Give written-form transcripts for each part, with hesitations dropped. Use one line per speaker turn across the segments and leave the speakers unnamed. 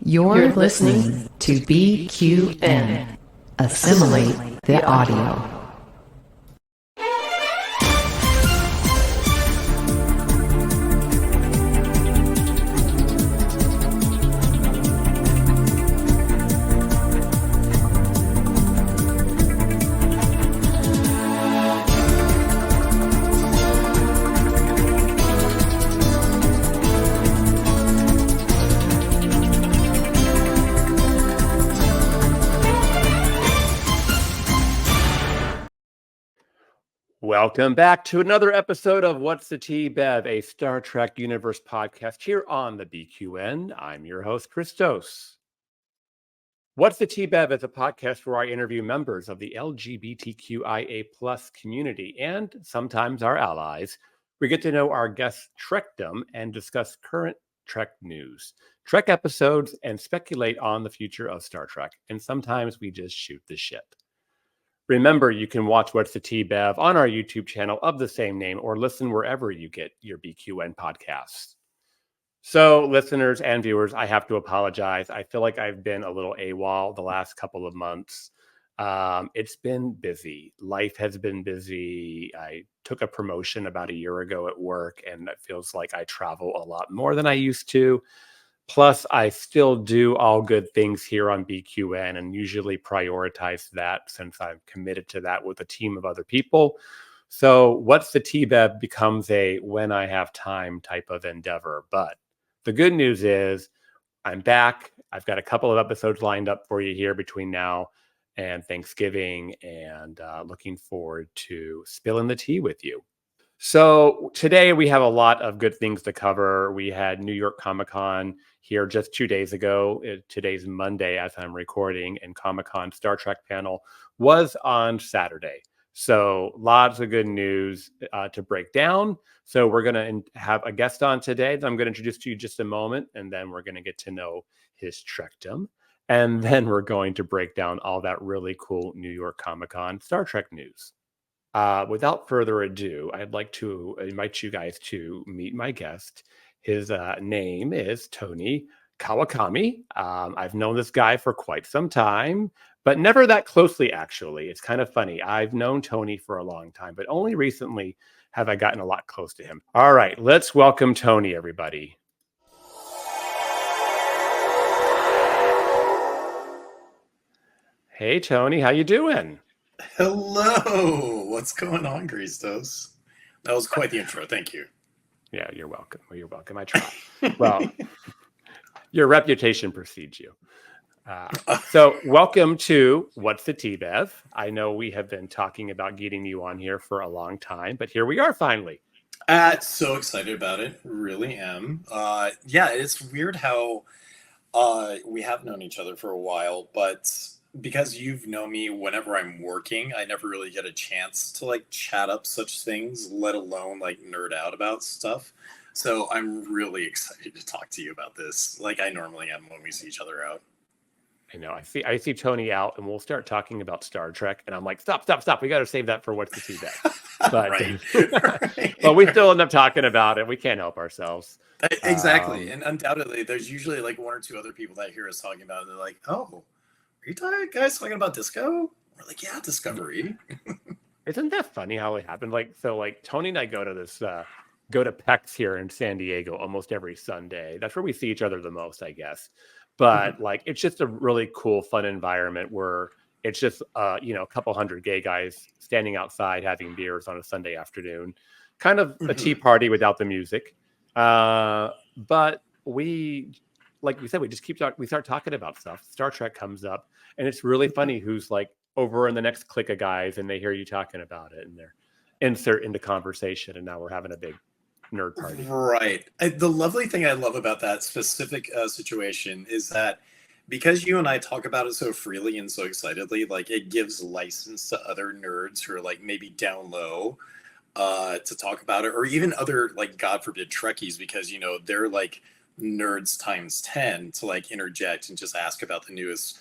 You're listening to BQN. Assimilate the audio.
Welcome back to another episode of What's the Tea Bev, a Star Trek Universe podcast here on the BQN. I'm your host, Christos. What's the Tea Bev is a podcast where I interview members of the LGBTQIA plus community and sometimes our allies. We get to know our guests' Trekdom and discuss current Trek news, Trek episodes, and speculate on the future of Star Trek. And sometimes we just shoot the shit. Remember, you can watch What's the Tea Bev on our YouTube channel of the same name or listen wherever you get your BQN podcasts. So, listeners and viewers, I have to apologize. I feel like I've been a little AWOL the last couple of months. It's been busy. Life has been busy. I took a promotion about a year ago at work, and it feels like I travel a lot more than I used to. Plus, I still do all good things here on BQN and usually prioritize that since I'm committed to that with a team of other people. So What's the Tea Bev becomes a when I have time type of endeavor. But the good news is I'm back. I've got a couple of episodes lined up for you here between now and Thanksgiving, and looking forward to spilling the tea with you. So today we have a lot of good things to cover. We had New York Comic-Con here just 2 days ago. Today's Monday as I'm recording, and Comic-Con Star Trek panel was on Saturday. So lots of good news to break down. So we're going to have a guest on today that I'm going to introduce to you in just a moment, and then we're going to get to know his Trekdom. And then we're going to break down all that really cool New York Comic-Con Star Trek news. Without further ado, I'd like to invite you guys to meet my guest. His name is Tony Kawakami. I've known this guy for quite some time, but never that closely, actually. It's kind of funny. I've known Tony for a long time, but only recently have I gotten a lot close to him. All right, let's welcome Tony, everybody. Hey, Tony, how you doing?
Hello. What's going on, Christos? That was quite the intro. Thank you.
Yeah, you're welcome. You're welcome. I try. Well, your reputation precedes you. So welcome to What's the Tea Bev? I know we have been talking about getting you on here for a long time, but here we are finally.
So excited about it. Really am. Yeah, it's weird how we have known each other for a while, but because you've known me whenever I'm working, I never really get a chance to like chat up such things, let alone like nerd out about stuff. So I'm really excited to talk to you about this, like I normally am when we see each other out.
I know. I see Tony out, and we'll start talking about Star Trek, and I'm like, stop. We got to save that for What's the Tea Bev. But
right.
But we still end up talking about it. We can't help ourselves.
Exactly. And undoubtedly, there's usually like one or two other people that hear us talking about it. They're like, oh, are you guys talking about disco? We're like, yeah, Discovery.
Isn't that funny how it happened? Like Tony and I go to PEX here in San Diego almost every Sunday. That's where we see each other the most, I guess. But like, it's just a really cool, fun environment where it's just, a couple hundred gay guys standing outside having beers on a Sunday afternoon, kind of a tea party without the music. But we, like we said, we start talking about stuff. Star Trek comes up, and it's really funny who's like over in the next clique of guys, and they hear you talking about it, and they're insert into conversation, and now we're having a big nerd party.
Right. The lovely thing I love about that specific situation is that because you and I talk about it so freely and so excitedly, like it gives license to other nerds who are like maybe down low to talk about it, or even other like God forbid Trekkies, because they're like nerds times 10 to like interject and just ask about the newest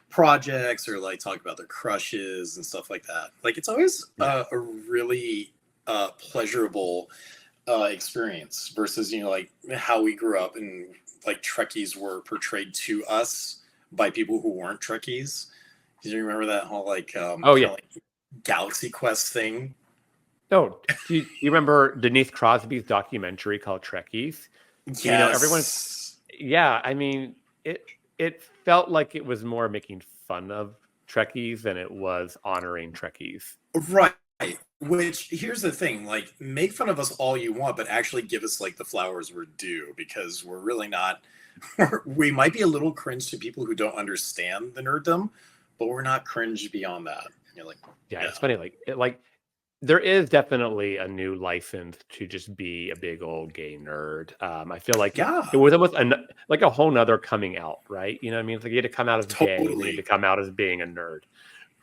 projects or like talk about their crushes and stuff like that. Like it's always a really pleasurable experience versus like how we grew up and like Trekkies were portrayed to us by people who weren't Trekkies. Do you remember that whole like
Oh yeah.
like Galaxy Quest thing?
No, do you remember Denise Crosby's documentary called Trekkies? Everyone's
Yes.
yeah. I mean, it felt like it was more making fun of Trekkies than it was honoring Trekkies.
Right. Which here's the thing, like make fun of us all you want, but actually give us like the flowers we're due because we're really not we might be a little cringe to people who don't understand the nerddom, but we're not cringe beyond that. And you're like,
Yeah,
yeah.
it's funny. Like there is definitely a new license to just be a big old gay nerd. I feel like
Yeah,
it was almost like a whole nother coming out, right? You know what I mean? It's like you had to come out as gay, and then you had to
totally.
come out as being a nerd.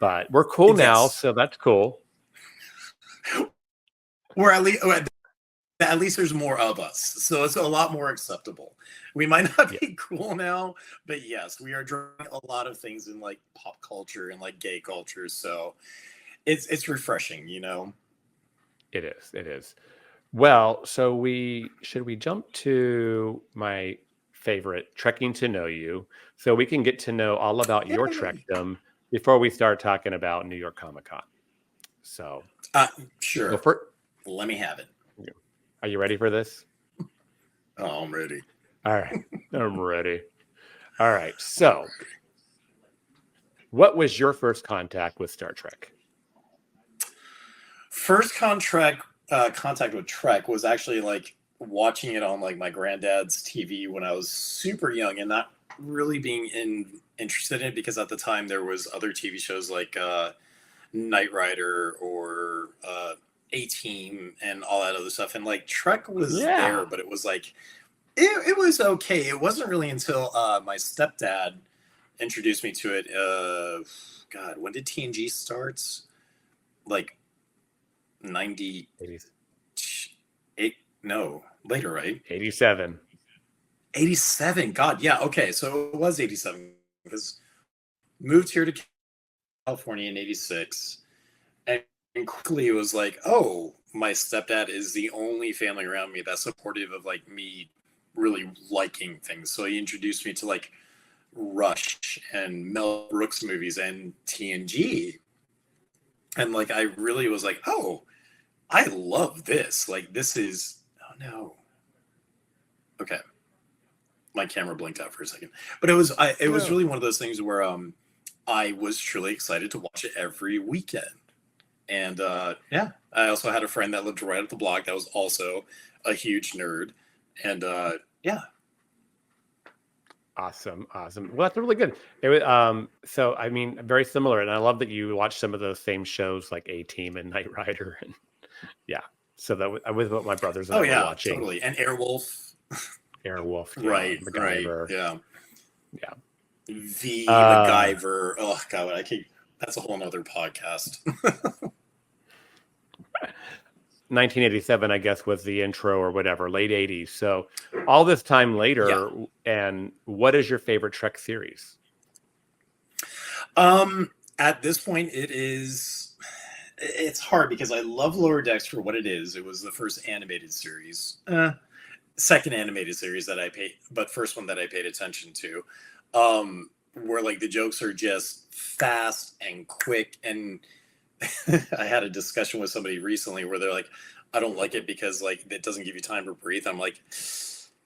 But we're cool now,
Yes.
so that's cool.
Or at least there's more of us. So it's a lot more acceptable. We might not
Yeah,
be cool now, but yes, we are drawing a lot of things in like pop culture and like gay culture. So it's refreshing, you know.
it is. It is. Well, so should we jump to my favorite, Trekking to Know You, so we can get to know all about your
Yay.
Trekdom before we start talking about New York Comic Con. So,
Uh,
so
sure.
for,
Let me have it.
are you ready for this?
Oh, I'm ready.
All right, I'm ready. All right, so what was your first contact with Star Trek?
First contact with Trek was actually like watching it on like my granddad's TV when I was super young and not really being interested in it because at the time there was other TV shows like Knight Rider or A-Team and all that other stuff. And like Trek was
Yeah,
there, but it was like it was okay. It wasn't really until my stepdad introduced me to it. God, when did TNG starts? Like 98,
80s,
no, later, right?
87.
87. God, yeah, okay. So it was 87 because moved here to California in 86. And quickly it was like, oh, my stepdad is the only family around me that's supportive of like me really liking things. So he introduced me to like Rush and Mel Brooks movies and TNG. And like I really was like, oh, I love this. Like this is oh no. Okay. My camera blinked out for a second. But it was
No.
really one of those things where I was truly excited to watch it every weekend. And yeah, I also had a friend that lived right up the block that was also a huge nerd. And yeah.
Awesome, awesome. Well, that's really good. It was, so I mean, very similar, and I love that you watch some of those same shows like A Team and Knight Rider, and yeah. So that was what my brothers and
Oh
I were
yeah,
watching.
totally. And Airwolf.
Airwolf, yeah,
Right, right.
MacGyver,
Yeah.
yeah.
V
Uh,
MacGyver. Oh god, that's a whole nother podcast.
1987, I guess, was the intro or whatever, late 80s. So all this time
Yeah.
later, and what is your favorite Trek series?
At this point it's hard because I love Lower Decks for what it is. It was the first animated series. Second animated series that I paid, but first one that I paid attention to. Where like the jokes are just fast and quick and I had a discussion with somebody recently where they're like, I don't like it because like it doesn't give you time to breathe. I'm like,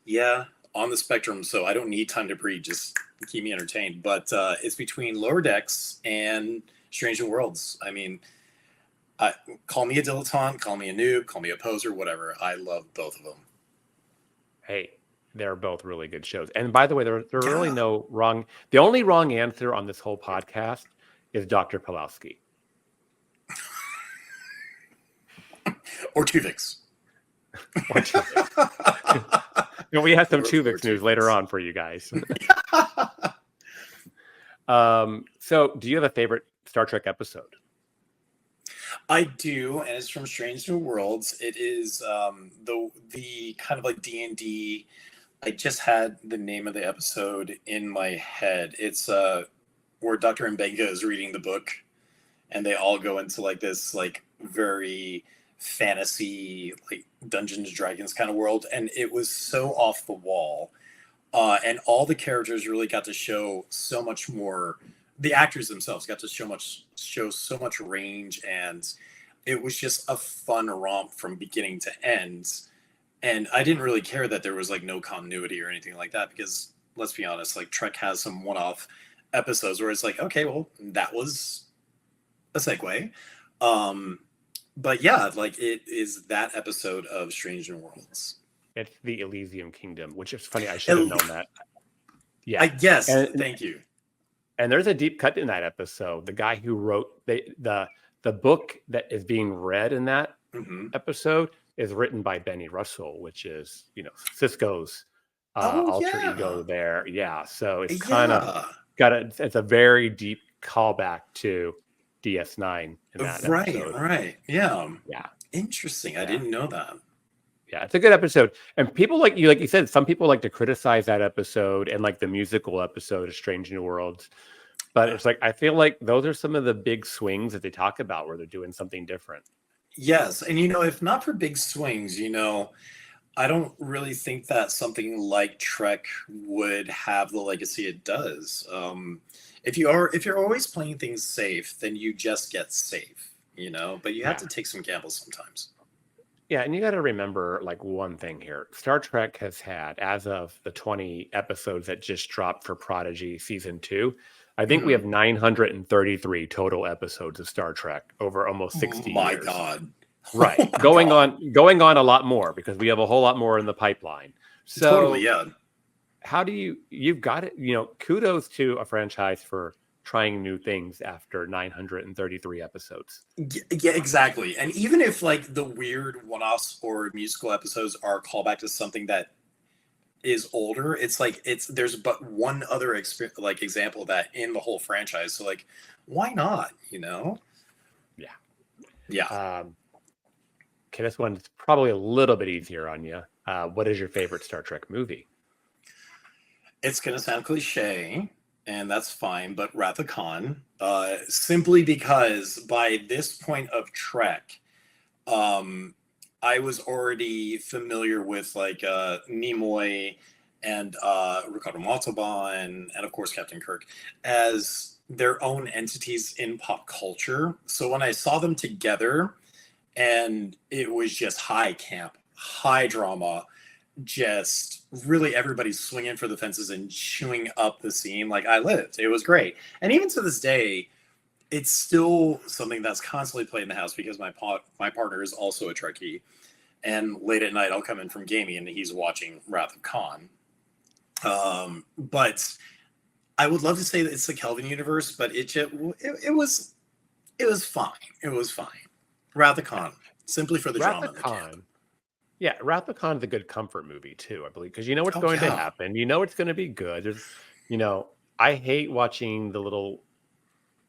yeah, on the spectrum, so I don't need time to breathe. Just keep me entertained. But it's between Lower Decks and Strange New Worlds. I mean, call me a dilettante, call me a noob, call me a poser, whatever. I love both of them.
Hey, they're both really good shows. And by the way, there are really
Yeah.
no wrong. The only wrong answer on this whole podcast is Dr. Pulowski.
Or Tuvix.
Or we have some
Or
Tuvix news later
Tuvix.
on for you guys. So do you have a favorite Star Trek episode?
I do, and it's from Strange New Worlds. It is the kind of like D&D. I just had the name of the episode in my head. It's where Dr. Mbenga is reading the book, and they all go into like this like very fantasy like Dungeons and Dragons kind of world, and it was so off the wall. And all the characters really got to show so much more. The actors themselves got to show so much range, and it was just a fun romp from beginning to end. And I didn't really care that there was like no continuity or anything like that, because let's be honest, like Trek has some one-off episodes where it's like, okay, well, that was a segue. But yeah, like it is that episode of Strange New Worlds.
It's the Elysium Kingdom, which is funny. I should have known that. Yeah.
I guess.
And,
thank you.
And there's a deep cut in that episode. The guy who wrote the book that is being read in that episode is written by Benny Russell, which is, Cisco's alter ego there. Yeah. So it's kind of it's a very deep callback to DS9 in that episode.
Right. Yeah.
Yeah.
Interesting.
Yeah.
I didn't know that.
Yeah, it's a good episode. And people like you said, some people like to criticize that episode and like the musical episode of Strange New Worlds. But it's like, I feel like those are some of the big swings that they talk about where they're doing something different.
Yes. And, if not for big swings, I don't really think that something like Trek would have the legacy it does. If you're always playing things safe, then you just get safe, but you have to take some gambles sometimes.
Yeah, and you got to remember like one thing here. Star Trek has had, as of the 20 episodes that just dropped for Prodigy season 2, I think we have 933 total episodes of Star Trek over almost 60 years.
My God.
Right. Going on a lot more, because we have a whole lot more in the pipeline. So
totally, yeah.
How do you've got it, kudos to a franchise for trying new things after 933 episodes.
Yeah, exactly. And even if like the weird one-offs or musical episodes are callback to something that is older, it's like there's but one other example of that in the whole franchise. So like, why not?
Yeah.
Yeah.
Okay, this one's probably a little bit easier on you. What is your favorite Star Trek movie?
It's gonna sound cliche, and that's fine, but Wrath of Khan, simply because by this point of Trek, I was already familiar with like Nimoy and Ricardo Montalban and of course Captain Kirk as their own entities in pop culture. So when I saw them together, and it was just high camp, high drama, just really everybody's swinging for the fences and chewing up the scene like I lived. It was great. And even to this day, it's still something that's constantly played in the house because my partner is also a Trekkie. And late at night, I'll come in from gaming and he's watching Wrath of Khan. But I would love to say that it's the Kelvin universe, but it was fine. It was fine. Wrath of Khan, simply for the drama.
Yeah, Wrath of Khan is a good comfort movie too, I believe, because you know what's going to happen. You know it's going to be good. There's, I hate watching the little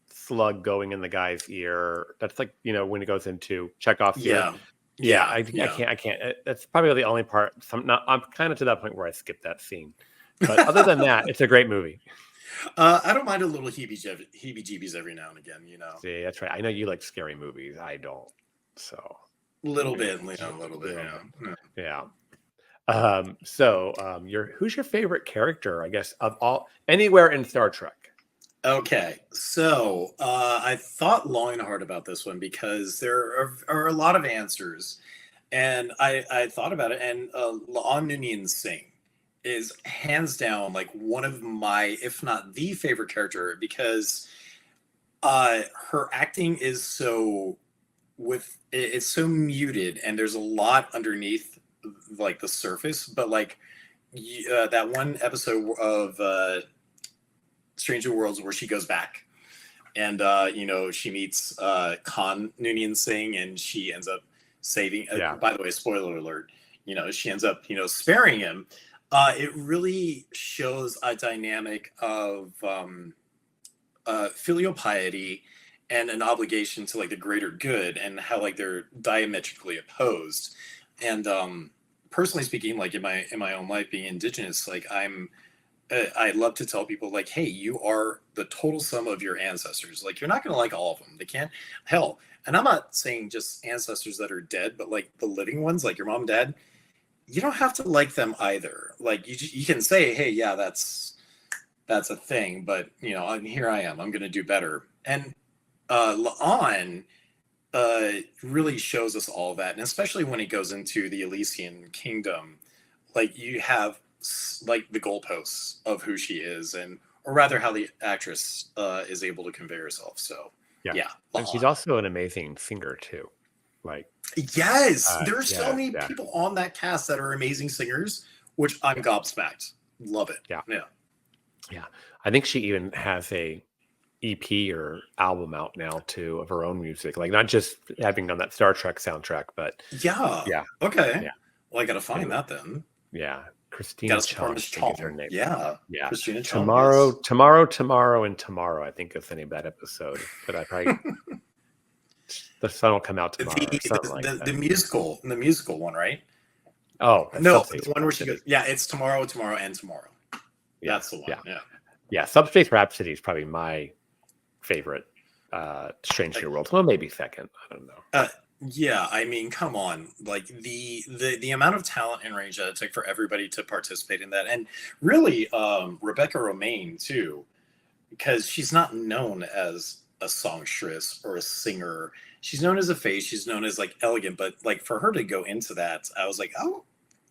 slug going in the guy's ear. That's like, when it goes into Chekhov's ear. I can't. That's probably the only part. I'm kind of to that point where I skip that scene. But other than that, it's a great movie.
I don't mind a little heebie-jeebies every now and again,
See, that's right. I know you like scary movies. I don't. So
a little bit.
Yeah. Who's your favorite character, I guess, of all anywhere in Star Trek?
Okay, so I thought long and hard about this one because there are a lot of answers, and I thought about it, and La'an Noonien Singh is hands down like one of my, if not the favorite character, because her acting is it's so muted, and there's a lot underneath like the surface, but like that one episode of Stranger Worlds where she goes back and she meets Khan Noonien Singh, and she ends up saving by the way, spoiler alert, she ends up sparing him. It really shows a dynamic of filial piety and an obligation to like the greater good, and how like they're diametrically opposed. And personally speaking, like in my own life being Indigenous, like I love to tell people like, hey, you are the total sum of your ancestors. Like, you're not going to like all of them. They can't. Hell, and I'm not saying just ancestors that are dead, but like the living ones, like your mom and dad. you don't have to like them either. Like you can say, hey, yeah, that's a thing, but here I am. I'm going to do better. And La'an really shows us all that, and especially when it goes into the Elysian kingdom, like you have like the goalposts of who she is, or rather how the actress is able to convey herself. So yeah,
and she's also an amazing singer too. Like
yes, there are so many
yeah.
people on that cast that are amazing singers, which I'm gobsmacked. Love it.
Yeah. I think she even has a EP or album out now too of her own music, like not just having on that Star Trek soundtrack, but
yeah. Okay.
Yeah.
Well, I gotta find that then.
Yeah. Christina Chong, I think is her name.
Yeah. Christina Chong.
Tomorrow, and Tomorrow, I think is the name of that episode. But I probably the sun will come out tomorrow.
The musical one, right?
Oh
no, the one where she goes, it's tomorrow, and tomorrow.
Yeah,
that's the one.
Yeah. Subspace Rhapsody is probably my favorite Strange New Worlds. Well, maybe second. I don't know.
Yeah, I mean, come on. Like the amount of talent and range that it took for everybody to participate in that. And really, Rebecca Romaine too, because she's not known as a songstress or a singer. She's known as a face. She's known as like elegant, but like for her to go into that, I was like, oh,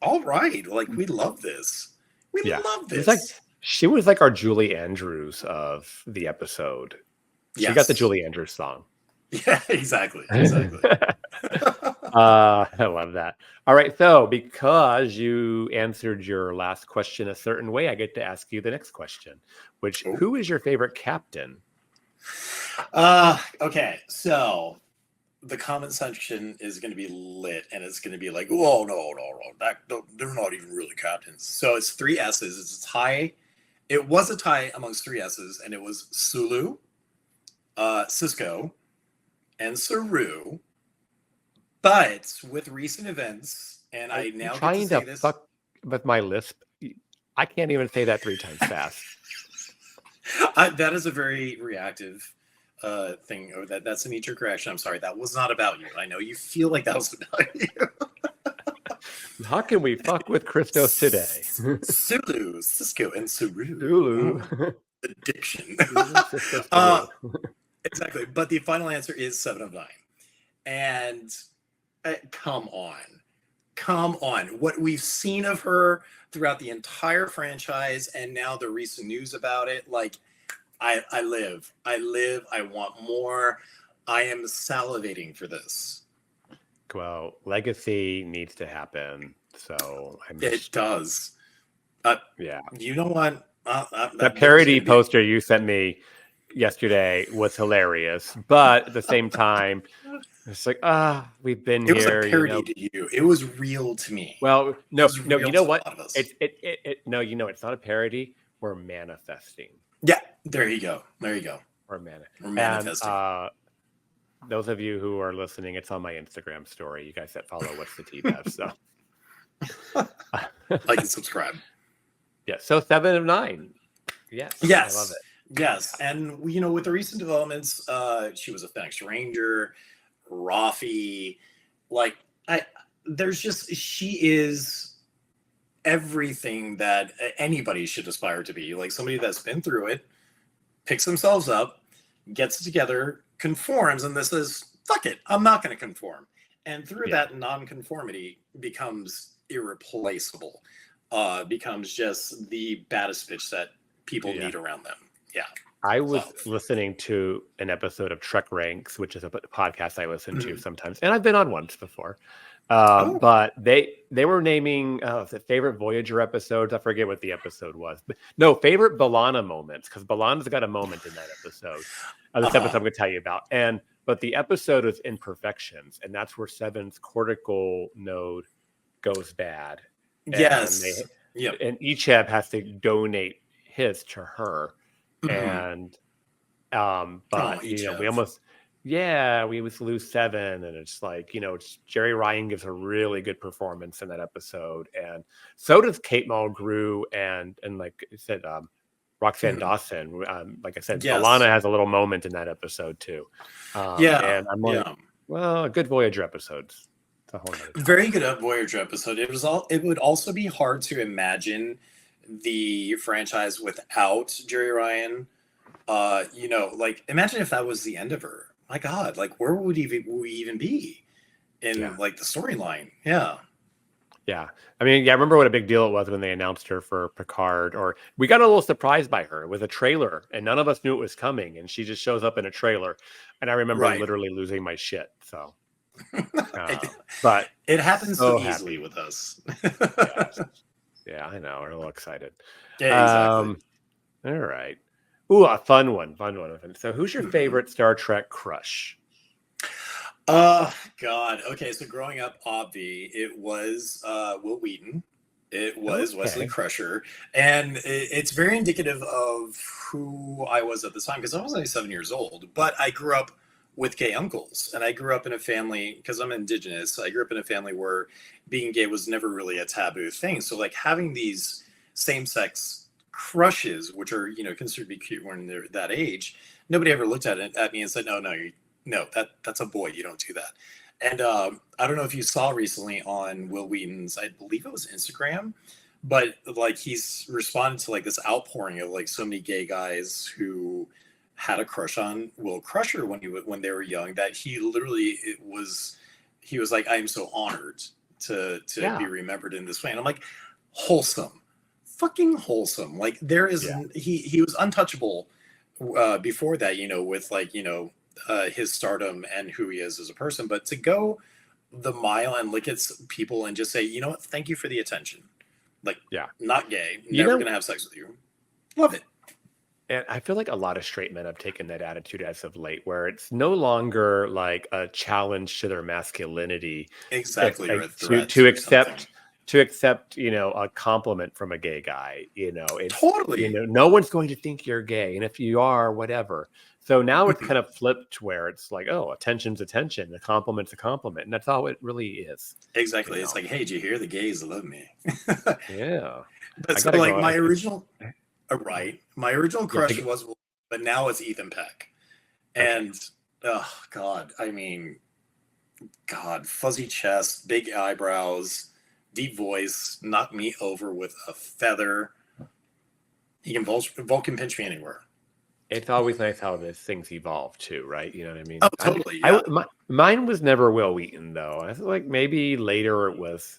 all right. Like we love this. We love this.
It's like she was like our Julie Andrews of the episode. She got the Julie Andrews song.
Yeah, exactly.
I love that. All right. So because you answered your last question a certain way, I get to ask you the next question, which who is your favorite captain?
Okay. So the comment section is going to be lit, and it's going to be like, oh, no. They're not even really captains. So it's 3 S's. It's a tie. It was a tie amongst 3 S's, and it was Sulu, Cisco, and Saru. But with recent events, and I now
trying to fuck with my lisp. I can't even say that 3 times fast.
That is a very reactive thing. Or that's a knee-jerk reaction. I'm sorry. That was not about you. I know you feel like that was about you.
How can we fuck with Christos today?
Sulu, Cisco, and Saru.
Sulu.
Addiction. Exactly. But the final answer is 7 of 9. And come on. What we've seen of her throughout the entire franchise, and now the recent news about it, like I live. I want more. I am salivating for this.
Well, Legacy needs to happen. So
it does.
Yeah.
You know what?
That parody poster you sent me yesterday was hilarious, but at the same time, it's like, we've been here. It was
a parody to you. It was real to me.
Well, no, you know what? No, it's not a parody. We're manifesting.
Yeah, there you go.
We're manifesting. And, those of you who are listening, it's on my Instagram story. You guys that follow What's the Tea Bev, so
like and subscribe.
Yeah, so 7 of 9. Yes, I love it.
Yes, and with the recent developments, she was a Fenix Ranger, Rafi, she is everything that anybody should aspire to be. Like somebody that's been through it, picks themselves up, gets it together, conforms, and this is fuck it, I'm not going to conform, and through that non-conformity becomes irreplaceable, becomes just the baddest bitch that people need around them.
I was listening to an episode of Trek Ranks, which is a podcast I listen to sometimes, and I've been on once before. But they were naming the favorite Voyager episodes. I forget what the episode was, but no, favorite B'Elanna moments, because B'Elanna's got a moment in that episode. This episode I'm going to tell you about, but the episode is Imperfections, and that's where Seven's cortical node goes bad.
Yes,
and Icheb has to donate his to her. And but we almost we lose 7, and it's like Jerry Ryan gives a really good performance in that episode, and so does Kate Mulgrew and like I said, Roxanne Dawson. Like I said, B'Elanna has a little moment in that episode too. And I'm like, well, good Voyager episodes. That's a whole nother topic.
Very good Voyager episode. It would also be hard to imagine the franchise without Jerry Ryan. Like imagine if that was the end of her. My God, like where would we even be in like the storyline? Yeah.
Yeah. I mean, I remember what a big deal it was when they announced her for Picard, or we got a little surprised by her with a trailer and none of us knew it was coming. And she just shows up in a trailer. And I remember literally losing my shit. So, but
it happens so easily with us.
Yeah, I know. We're a little excited.
Yeah, exactly.
All right. Ooh, a fun one. So who's your favorite Star Trek crush?
God. Okay, so growing up, it was Will Wheaton. It was Wesley Crusher. And it's very indicative of who I was at the time, because I was only 7 years old. But I grew up with gay uncles. And I grew up in a family, because I'm indigenous, so I grew up in a family where being gay was never really a taboo thing. So like having these same-sex crushes, which are, considered to be cute when they're that age, nobody ever looked at me and said, no, that's a boy. You don't do that. And I don't know if you saw recently on Will Wheaton's, I believe it was Instagram, but like he's responded to like this outpouring of like so many gay guys who had a crush on Will Crusher when they were young, that he was like, I am so honored to be remembered in this way. And I'm like, wholesome, fucking wholesome. Like there is, he was untouchable before that, with like, his stardom and who he is as a person, but to go the mile and look at people and just say, you know what, thank you for the attention. Like, not gay, never gonna have sex with you. Love it.
And I feel like a lot of straight men have taken that attitude as of late, where it's no longer like a challenge to their masculinity.
Exactly.
To accept, a compliment from a gay guy, it's
totally,
no one's going to think you're gay. And if you are, whatever. So now it's kind of flipped where it's like, oh, attention's attention, a compliment's a compliment. And that's all it really is.
Exactly. It's like, hey, did you hear the gays love me?
Yeah.
But so like my original crush was, but now it's Ethan Peck. And oh God, I mean, God, fuzzy chest, big eyebrows, deep voice, knock me over with a feather. He can Vulcan pinch me anywhere.
It's always nice how these things evolve too, right? You know what I mean?
Oh, totally.
Mine was never Will Wheaton though. I feel like maybe later it was,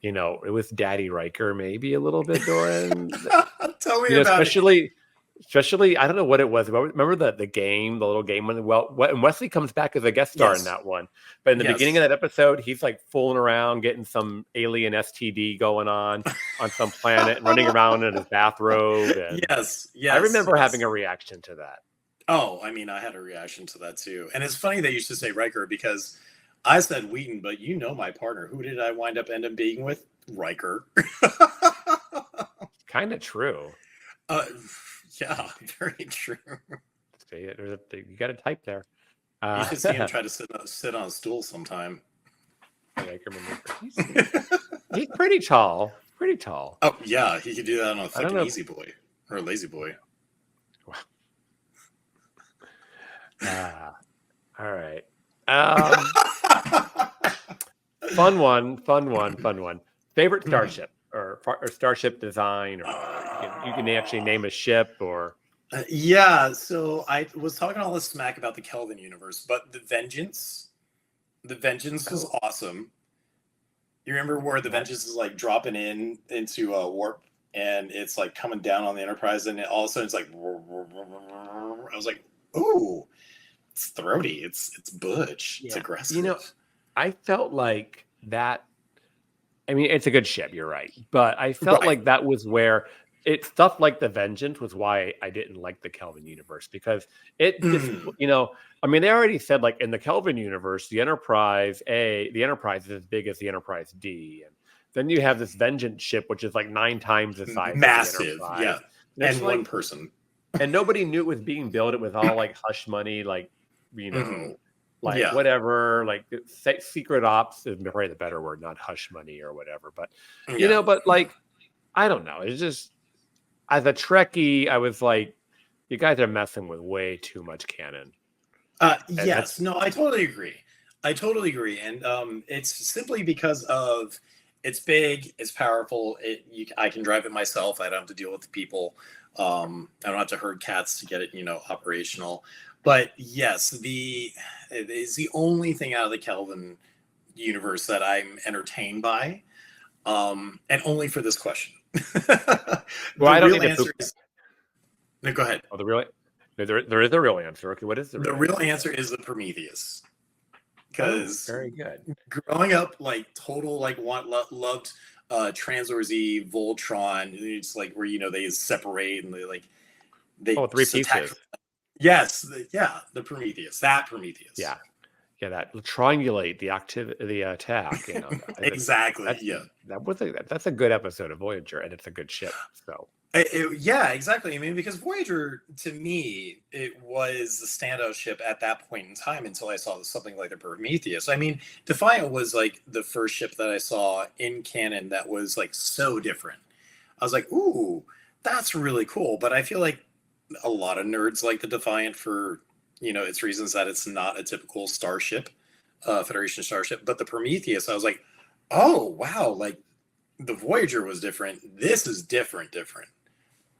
it was Daddy Riker, maybe a little bit, Doran.
Tell me about
Especially, I don't know what it was. Remember the little game when Wesley comes back as a guest star in that one. But in the beginning of that episode, he's like fooling around, getting some alien STD going on some planet, and running around in his bathrobe. And
yes.
I remember having a reaction to that.
Oh, I mean, I had a reaction to that too. And it's funny that you should say Riker, because I said Wheaton, but my partner. Who did I end up being with? Riker.
Kind of true.
Yeah, very true.
See, you got to type there.
You should see him try to sit on a stool sometime.
He's pretty tall. Pretty tall.
Oh yeah, he could do that on a fucking easy boy or a lazy boy.
Wow. All right. Fun one. Favorite starship or starship design, or you can actually name a ship or.
So I was talking all this smack about the Kelvin universe, but the Vengeance was awesome. You remember where the Vengeance is like dropping into a warp, and it's like coming down on the Enterprise, and all of a sudden it's like, I was like, ooh, it's throaty, it's butch, it's aggressive.
I felt like that. I mean, it's a good ship, you're right, but I felt like that was where stuff like the Vengeance was why I didn't like the Kelvin universe, because it just, I mean, they already said like in the Kelvin universe, the Enterprise is as big as the Enterprise D, and then you have this Vengeance ship, which is like 9 times the size,
massive,
of the Enterprise.
And one person,
and nobody knew it was being built. It was all like hush money, like whatever, like secret ops is probably the better word, not hush money or whatever. But but like, I don't know. It's just, as a Trekkie, I was like, you guys are messing with way too much canon.
Yes, no, I totally agree. I totally agree, and it's simply because of it's big, it's powerful. I can drive it myself. I don't have to deal with the people. I don't have to herd cats to get it, operational. But yes, it is the only thing out of the Kelvin universe that I'm entertained by, and only for this question. The
Well, I don't
real
need to
answer
poop.
is no. Go ahead.
Oh, there is a real answer. Okay, what is the
The
real
real answer is the Prometheus. Because
very good.
growing up, like total, like loved Transwar Z, Voltron. It's like where they separate and they
Oh, three
just attack.
pieces.
Yes, the Prometheus, that Prometheus.
Yeah, that triangulate the attack.
Exactly.
That's a good episode of Voyager, and it's a good ship. So
Yeah, exactly. I mean, because Voyager, to me, it was the standout ship at that point in time until I saw something like the Prometheus. I mean, Defiant was like the first ship that I saw in canon that was like so different. I was like, ooh, that's really cool. But I feel like a lot of nerds like the Defiant for, its reasons that it's not a typical starship, Federation starship. But the Prometheus, I was like, oh, wow, like the Voyager was different. This is different.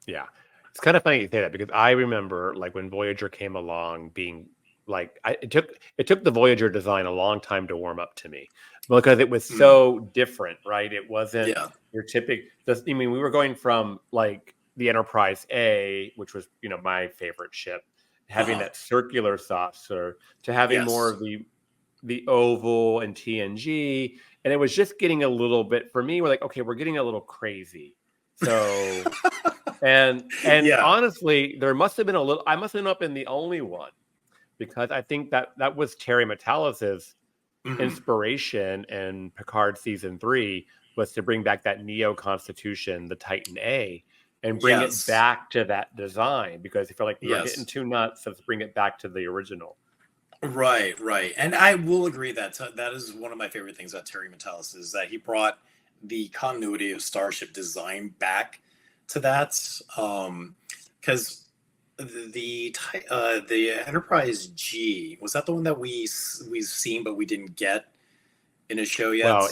yeah, it's kind of funny you say that because I remember like when Voyager came along, being like it took the Voyager design a long time to warm up to me because it was so different, right? It wasn't your typical. I mean, we were going from like the Enterprise A, which was my favorite ship, having that circular saucer to having more of the oval and TNG, and it was just getting a little bit for me. We're like, okay, we're getting a little crazy. So, and honestly, there must have been a little. I must have not been the only one because I think that was Terry Metallis's inspiration in Picard season 3 was to bring back that Neo Constitution, the Titan A, and bring it back to that design because if you're like we're getting too nuts, let's bring it back to the original.
Right. And I will agree that that is one of my favorite things about Terry Metallis is that he brought the continuity of Starship design back to that. Because the Enterprise G, was that the one that we've seen but we didn't get in a show yet?
Well,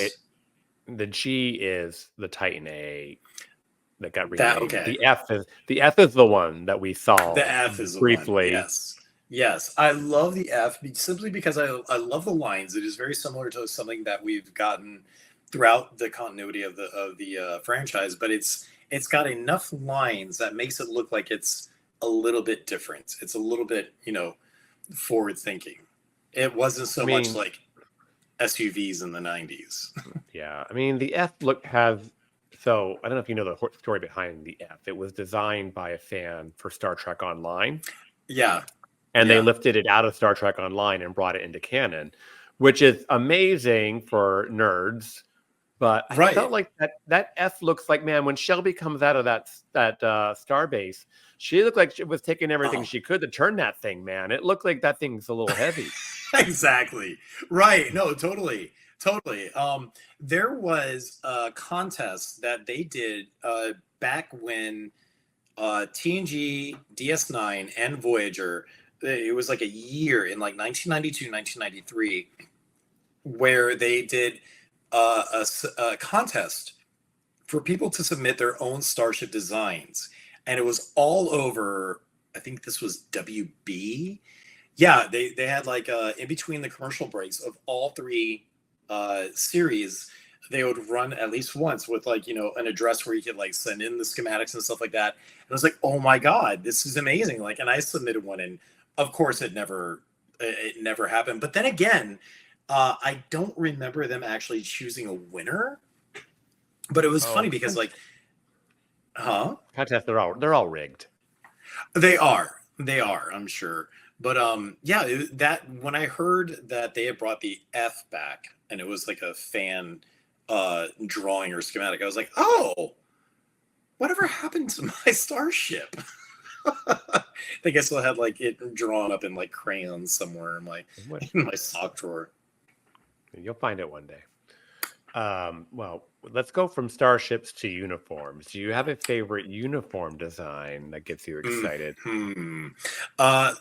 the G is the Titan A that got renamed. The F is the one that we saw.
The F is
briefly.
The one. Yes, I love the F simply because I love the lines. It is very similar to something that we've gotten throughout the continuity of the franchise, but it's got enough lines that makes it look like it's a little bit different. It's a little bit forward thinking. It wasn't so much like SUVs in the 90s.
Yeah, I mean the F has. So I don't know if you know the story behind the F. It was designed by a fan for Star Trek Online.
Yeah.
And they lifted it out of Star Trek Online and brought it into canon, which is amazing for nerds. But I felt like that F looks like, man, when Shelby comes out of that starbase, she looked like she was taking everything she could to turn that thing, man. It looked like that thing's a little heavy.
Exactly. Right. No, totally. There was a contest that they did back when TNG, DS9, and Voyager, it was like a year in like 1992, 1993, where they did a contest for people to submit their own starship designs. And it was all over, I think this was WB. Yeah, they had like in between the commercial breaks of all three series, they would run at least once with like, an address where you could like send in the schematics and stuff like that. And I was like, oh my God, this is amazing. Like, and I submitted one and of course it never happened. But then again, I don't remember them actually choosing a winner, but it was funny because like,
contests, they're all rigged.
They are, I'm sure. But that when I heard that they had brought the F back and it was like a fan drawing or schematic, I was like, oh, whatever happened to my starship? I think I still had like it drawn up in like crayons somewhere in my sock drawer.
You'll find it one day. Well, let's go from starships to uniforms. Do you have a favorite uniform design that gets you excited?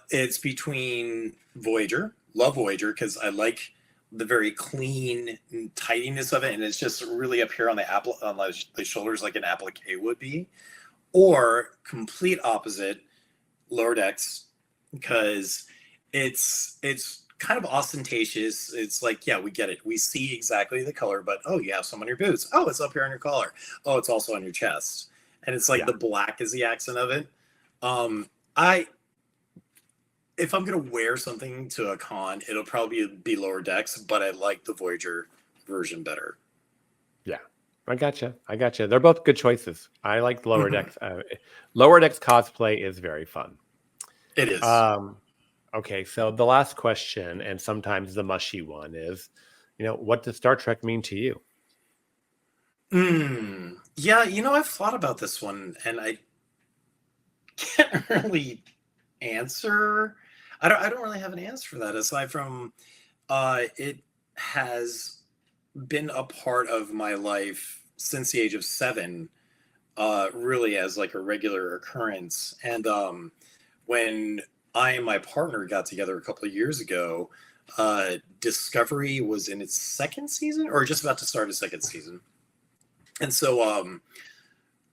It's between Voyager. Love Voyager because I like the very clean tidiness of it, and it's just really up here on the shoulders like an applique would be, or complete opposite, lower decks, because it's kind of ostentatious. It's like, yeah, we get it. We see exactly the color, but oh, you have some on your boots. Oh, it's up here on your collar. Oh, it's also on your chest. And it's like the black is the accent of it. If I'm gonna wear something to a con, it'll probably be lower decks, but I like the Voyager version better.
Yeah, I gotcha. They're both good choices. I like the lower decks. Lower decks cosplay is very fun.
It is.
Okay, so the last question, and sometimes the mushy one, is, what does Star Trek mean to you?
Yeah, I've thought about this one, and I can't really answer. I don't really have an answer for that, aside from it has been a part of my life since the age of 7, really as like a regular occurrence. And when I and my partner got together a couple of years ago, Discovery was in its 2nd season, or just about to start its 2nd season. And so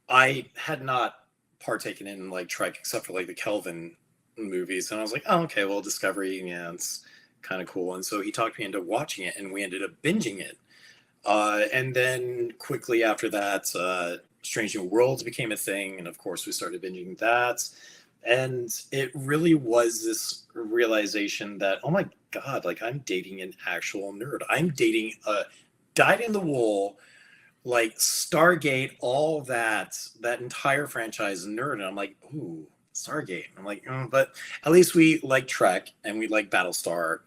I had not partaken in like Trek except for like the Kelvin movies, and I was like, oh, okay, well, Discovery, yeah, it's kind of cool. And so he talked me into watching it, and we ended up binging it. And then quickly after that, Strange New Worlds became a thing, and of course we started binging that. And it really was this realization that, oh my god, like I'm dating an actual nerd. I'm dating a dyed-in-the-wool, like Stargate, all that entire franchise nerd. And I'm like, ooh, Stargate. I'm like, but at least we like Trek, and we like Battlestar,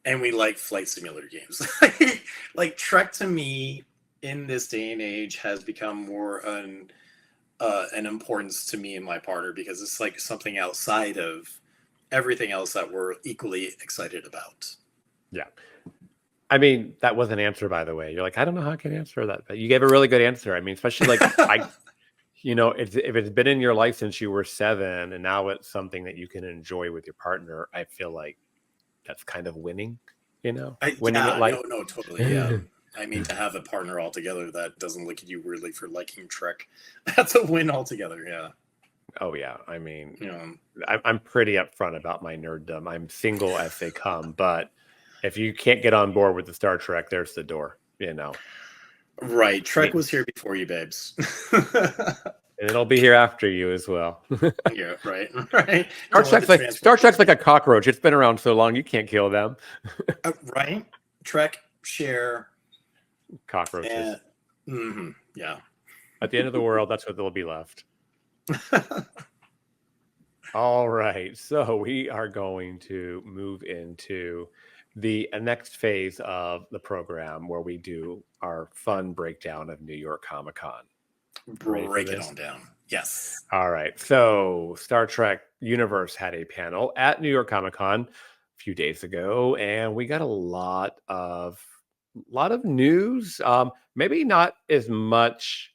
and we like flight simulator games. Like Trek to me in this day and age has become more an importance to me and my partner, because it's like something outside of everything else that we're equally excited about.
Yeah. I mean, that was an answer, by the way. You're like, I don't know how I can answer that, but you gave a really good answer. I mean, especially like if it's been in your life since you were 7, and now it's something that you can enjoy with your partner, I feel like that's kind of winning, winning at life.
No, totally. Yeah. I mean, to have a partner altogether that doesn't look at you weirdly for liking Trek, that's a win altogether. Yeah.
Oh yeah. I mean, I'm pretty upfront about my nerddom. I'm single as they come, but if you can't get on board with the Star Trek, there's the door,
Right. Trek was here before you, babes.
And it'll be here after you as well.
Yeah, right. Right.
Star Trek's like a cockroach. It's been around so long, you can't kill them.
Right. Trek, share,
cockroaches.
Yeah.
At the end of the world, that's what will be left. All right. So we are going to move into the next phase of the program, where we do our fun breakdown of New York Comic Con.
Break it on down. Yes.
All right. So Star Trek Universe had a panel at New York Comic Con a few days ago, and we got a lot of news. Maybe not as much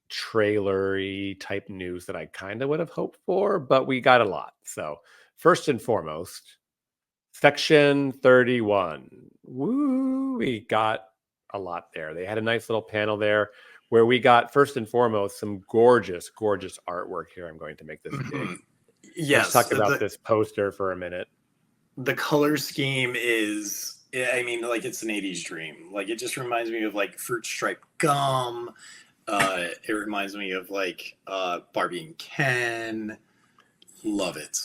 trailery type news that I kind of would have hoped for, but we got a lot. So first and foremost, Section 31. Woo! We got a lot there. They had a nice little panel there where we got, first and foremost, some gorgeous, gorgeous artwork here. I'm going to make this big.
Yes.
Let's talk about this poster for a minute.
The color scheme is, I mean, like it's an 80s dream. Like it just reminds me of like fruit stripe gum. It reminds me of like Barbie and Ken. Love it.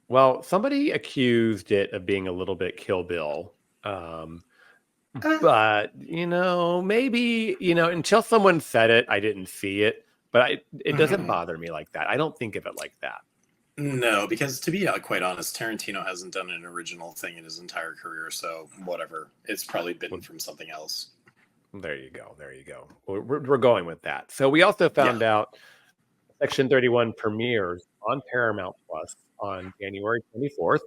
Well, somebody accused it of being a little bit Kill Bill. But, maybe, until someone said it, I didn't see it. But it doesn't bother me like that. I don't think of it like that.
No, because to be quite honest, Tarantino hasn't done an original thing in his entire career. So whatever. It's probably bitten from something else.
There you go. We're going with that. So we also found out Section 31 premieres on Paramount Plus on January 24th,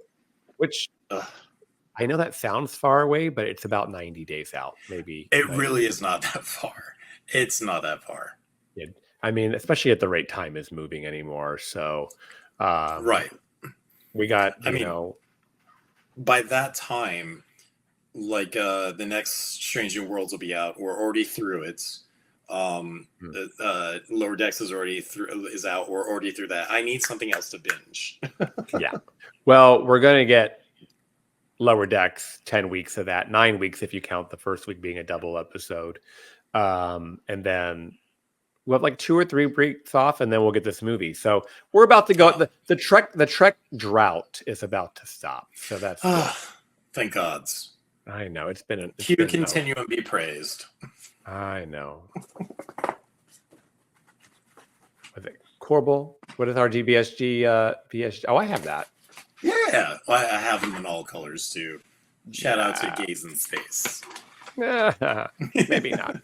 which I know that sounds far away, but it's about 90 days out, maybe.
It really is not that far. It's not that far.
I mean, especially at the rate time is moving anymore. So,
right.
We got,
by that time, the next Strange New Worlds will be out. We're already through it. Lower Decks is out. We're already through that. I need something else to binge.
Yeah. Well, we're going to get Lower Decks 10 weeks of that, 9 weeks if you count the first week being a double episode. And then we'll have like 2 or 3 weeks off, and then we'll get this movie. So we're about to go. The Trek drought is about to stop. So that's
thank gods.
I know it's been.
Continue and be praised.
I know. Was it Corbel? What is our GBSG? BSG? Oh, I have that.
Yeah, I have them in all colors too. Shout out to Gaze in Space.
Maybe not.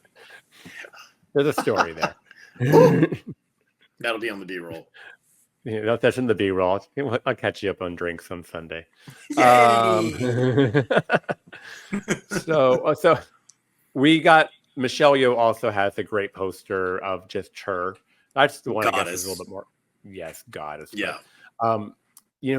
There's a story there.
That'll be on the B-roll.
Yeah, that's in the B-roll. I'll catch you up on drinks on Sunday. So we got Michelle Yeoh also has a great poster of just her. That's the one I guess is a little bit more. Yes, goddess.
Yeah.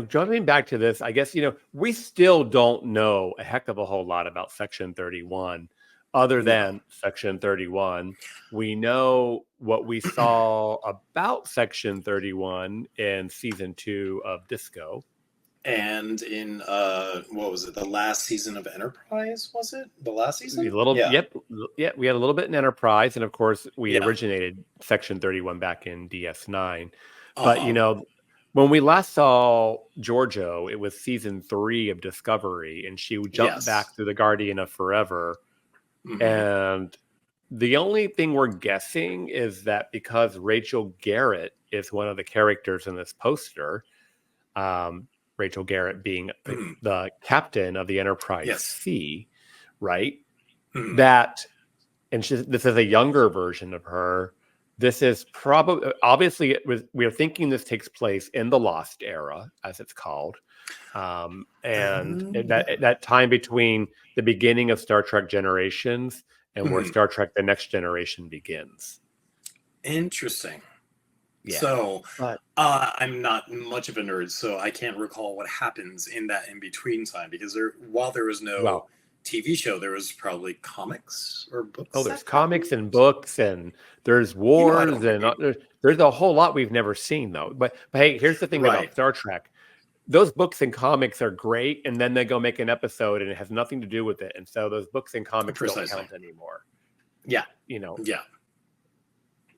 Jumping back to this, I guess we still don't know a heck of a whole lot about Section 31. Other than Section 31, we know what we saw about Section 31 in season 2 of Disco.
And in, what was it? The last season of Enterprise, was it? The last season?
Yep. We had a little bit in Enterprise. And of course, we originated Section 31 back in DS9. But, when we last saw Giorgio, it was season 3 of Discovery. And she jumped back through the Guardian of Forever. Mm-hmm. And the only thing we're guessing is that because Rachel Garrett is one of the characters in this poster, Rachel Garrett being the captain of the Enterprise C, right? Mm-hmm. This is a younger version of her. This is probably, obviously, we are thinking this takes place in the Lost Era, as it's called. That time between the beginning of Star Trek Generations and where Star Trek The Next Generation begins.
Interesting.
Yeah.
So I'm not much of a nerd, so I can't recall what happens in that in-between time, because while there was no TV show, there was probably comics or books.
Oh, there's comics and books, and there's wars, and there's a whole lot we've never seen, though. But hey, here's the thing about Star Trek. Those books and comics are great, and then they go make an episode, and it has nothing to do with it. And so those books and comics don't count anymore.
Yeah.
Yeah.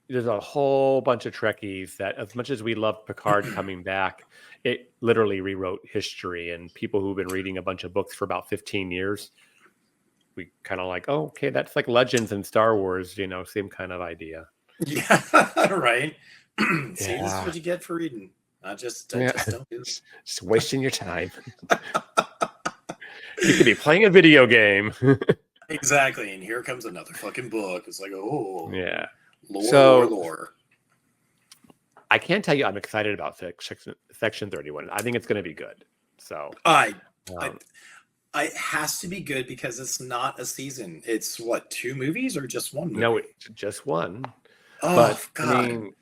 There's a whole bunch of Trekkies that, as much as we love Picard coming back, it literally rewrote history. And people who've been reading a bunch of books for about 15 years, we kind of like, oh, okay, that's like Legends in Star Wars, same kind of idea.
Yeah, right. See, this is what you get for reading. Just don't do it.
Just wasting your time. You could be playing a video game.
Exactly. And here comes another fucking book. It's like, oh.
Yeah.
Lore.
I can't tell you I'm excited about Section 31. I think it's going to be good. So
it has to be good because it's not a season. It's what, 2 movies or just 1 movie?
No, it's just 1.
Oh,
but,
God.
I mean,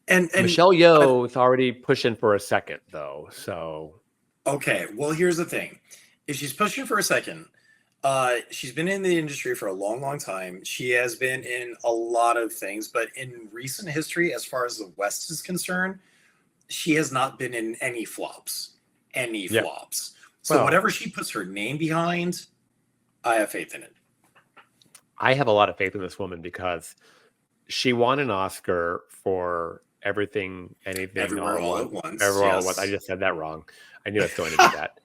and Michelle Yeoh is already pushing for a second, though. So,
okay. Well, here's the thing: if she's pushing for a second, she's been in the industry for a long, long time. She has been in a lot of things, but in recent history, as far as the West is concerned, she has not been in any flops. Flops. So whatever she puts her name behind, I have faith in it.
I have a lot of faith in this woman because she won an Oscar for Everything, Anything,
Everywhere, All at Once.
Everywhere, All at Once. I just said that wrong. I knew I was going to do that.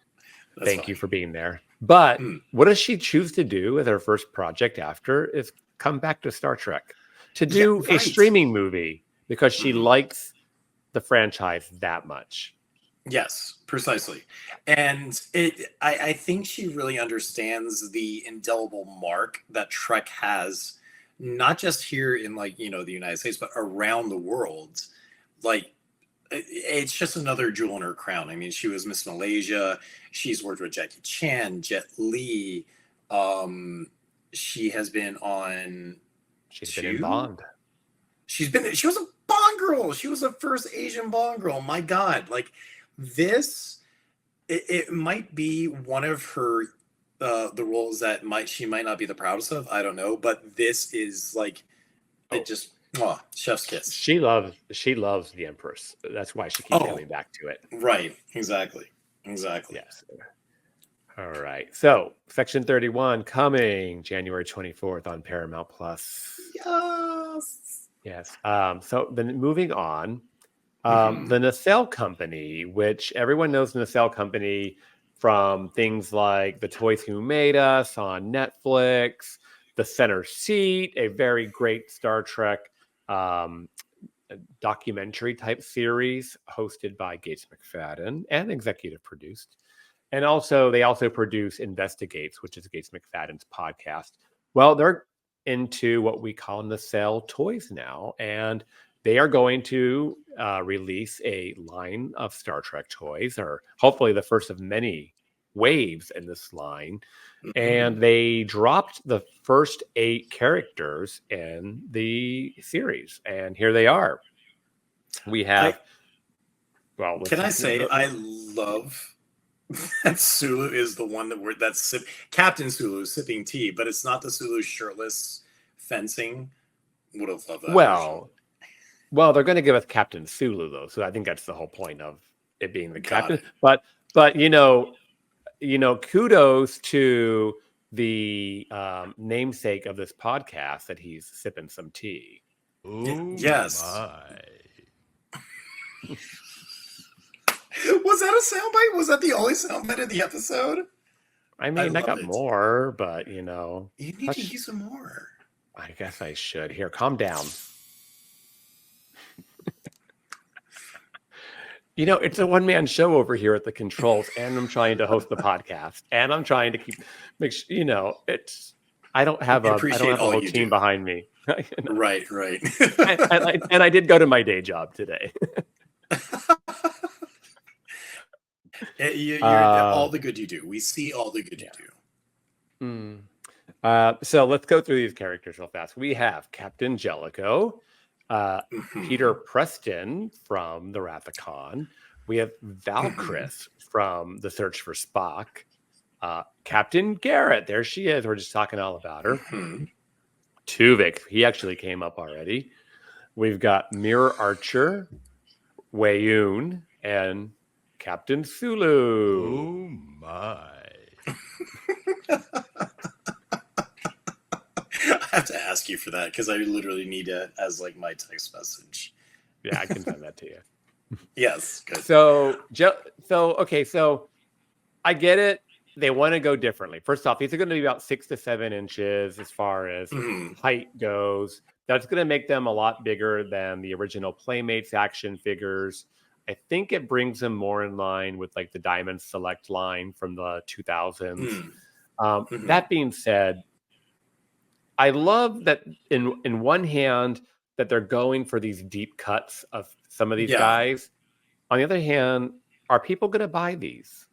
Thank you for being there. But what does she choose to do with her first project after is come back to Star Trek to do a streaming movie because she likes the franchise that much.
Yes, precisely. And I think she really understands the indelible mark that Trek has, not just here in the United States, but around the world. It's just another jewel in her crown. I mean, she was Miss Malaysia. She's worked with Jackie Chan, Jet Li. She has been on.
She's been in Bond.
She was a Bond girl. She was the first Asian Bond girl. My God, this, it might be one of her the roles that she might not be the proudest of. I don't know, but this is like it just chef's kiss.
She loves the Empress. That's why she keeps coming back to it.
Right. Exactly.
Yes. All right. So Section 31 coming January 24th on Paramount Plus. Yes. So then moving on, the Nacelle Company, which everyone knows the Nacelle Company from things like The Toys Who Made Us on Netflix, The Center Seat, a very great Star Trek documentary type series hosted by Gates McFadden and executive produced. And also, they also produce Investigates, which is Gates McFadden's podcast. Well, they're into what we call Nacelle Toys now, and they are going to release a line of Star Trek toys, or hopefully the first of many waves in this line. And they dropped the first 8 characters in the series, and here they are. We have.
Can I say I love that Sulu is the one that's Captain Sulu sipping tea, but it's not the Sulu shirtless fencing. Would have loved that.
Well, they're going to give us Captain Sulu though, so I think that's the whole point of it being the captain. But kudos to the namesake of this podcast that he's sipping some tea.
Ooh,
yes.
My.
Was that a soundbite? Was that the only soundbite of the episode?
I mean, I got more, but you
need to use some more.
I guess I should. Here, calm down. It's a one-man show over here at the controls, and I'm trying to host the podcast, and I'm trying to make sure, I don't have a whole team behind me.
Right.
and I did go to my day job today.
All the good you do. We see all the good you do.
So let's go through these characters real fast. We have Captain Jellicoe, Peter Preston from The Wrath of Khan. We have Valkyrie from The Search for Spock. Captain Garrett, there she is. We're just talking all about her. Tuvok, he actually came up already. We've got Mirror Archer, Wayun, and Captain Sulu.
Oh my.
I have to ask you for that because I literally need it as like my text message.
Yeah, I can send that to you.
Yes. Good.
So I get it. They want to go differently. First off, these are going to be about 6 to 7 inches as far as height goes. That's going to make them a lot bigger than the original Playmates action figures. I think it brings them more in line with like the Diamond Select line from the 2000s. That being said, I love that in one hand that they're going for these deep cuts of some of these guys. On the other hand, are people going to buy these?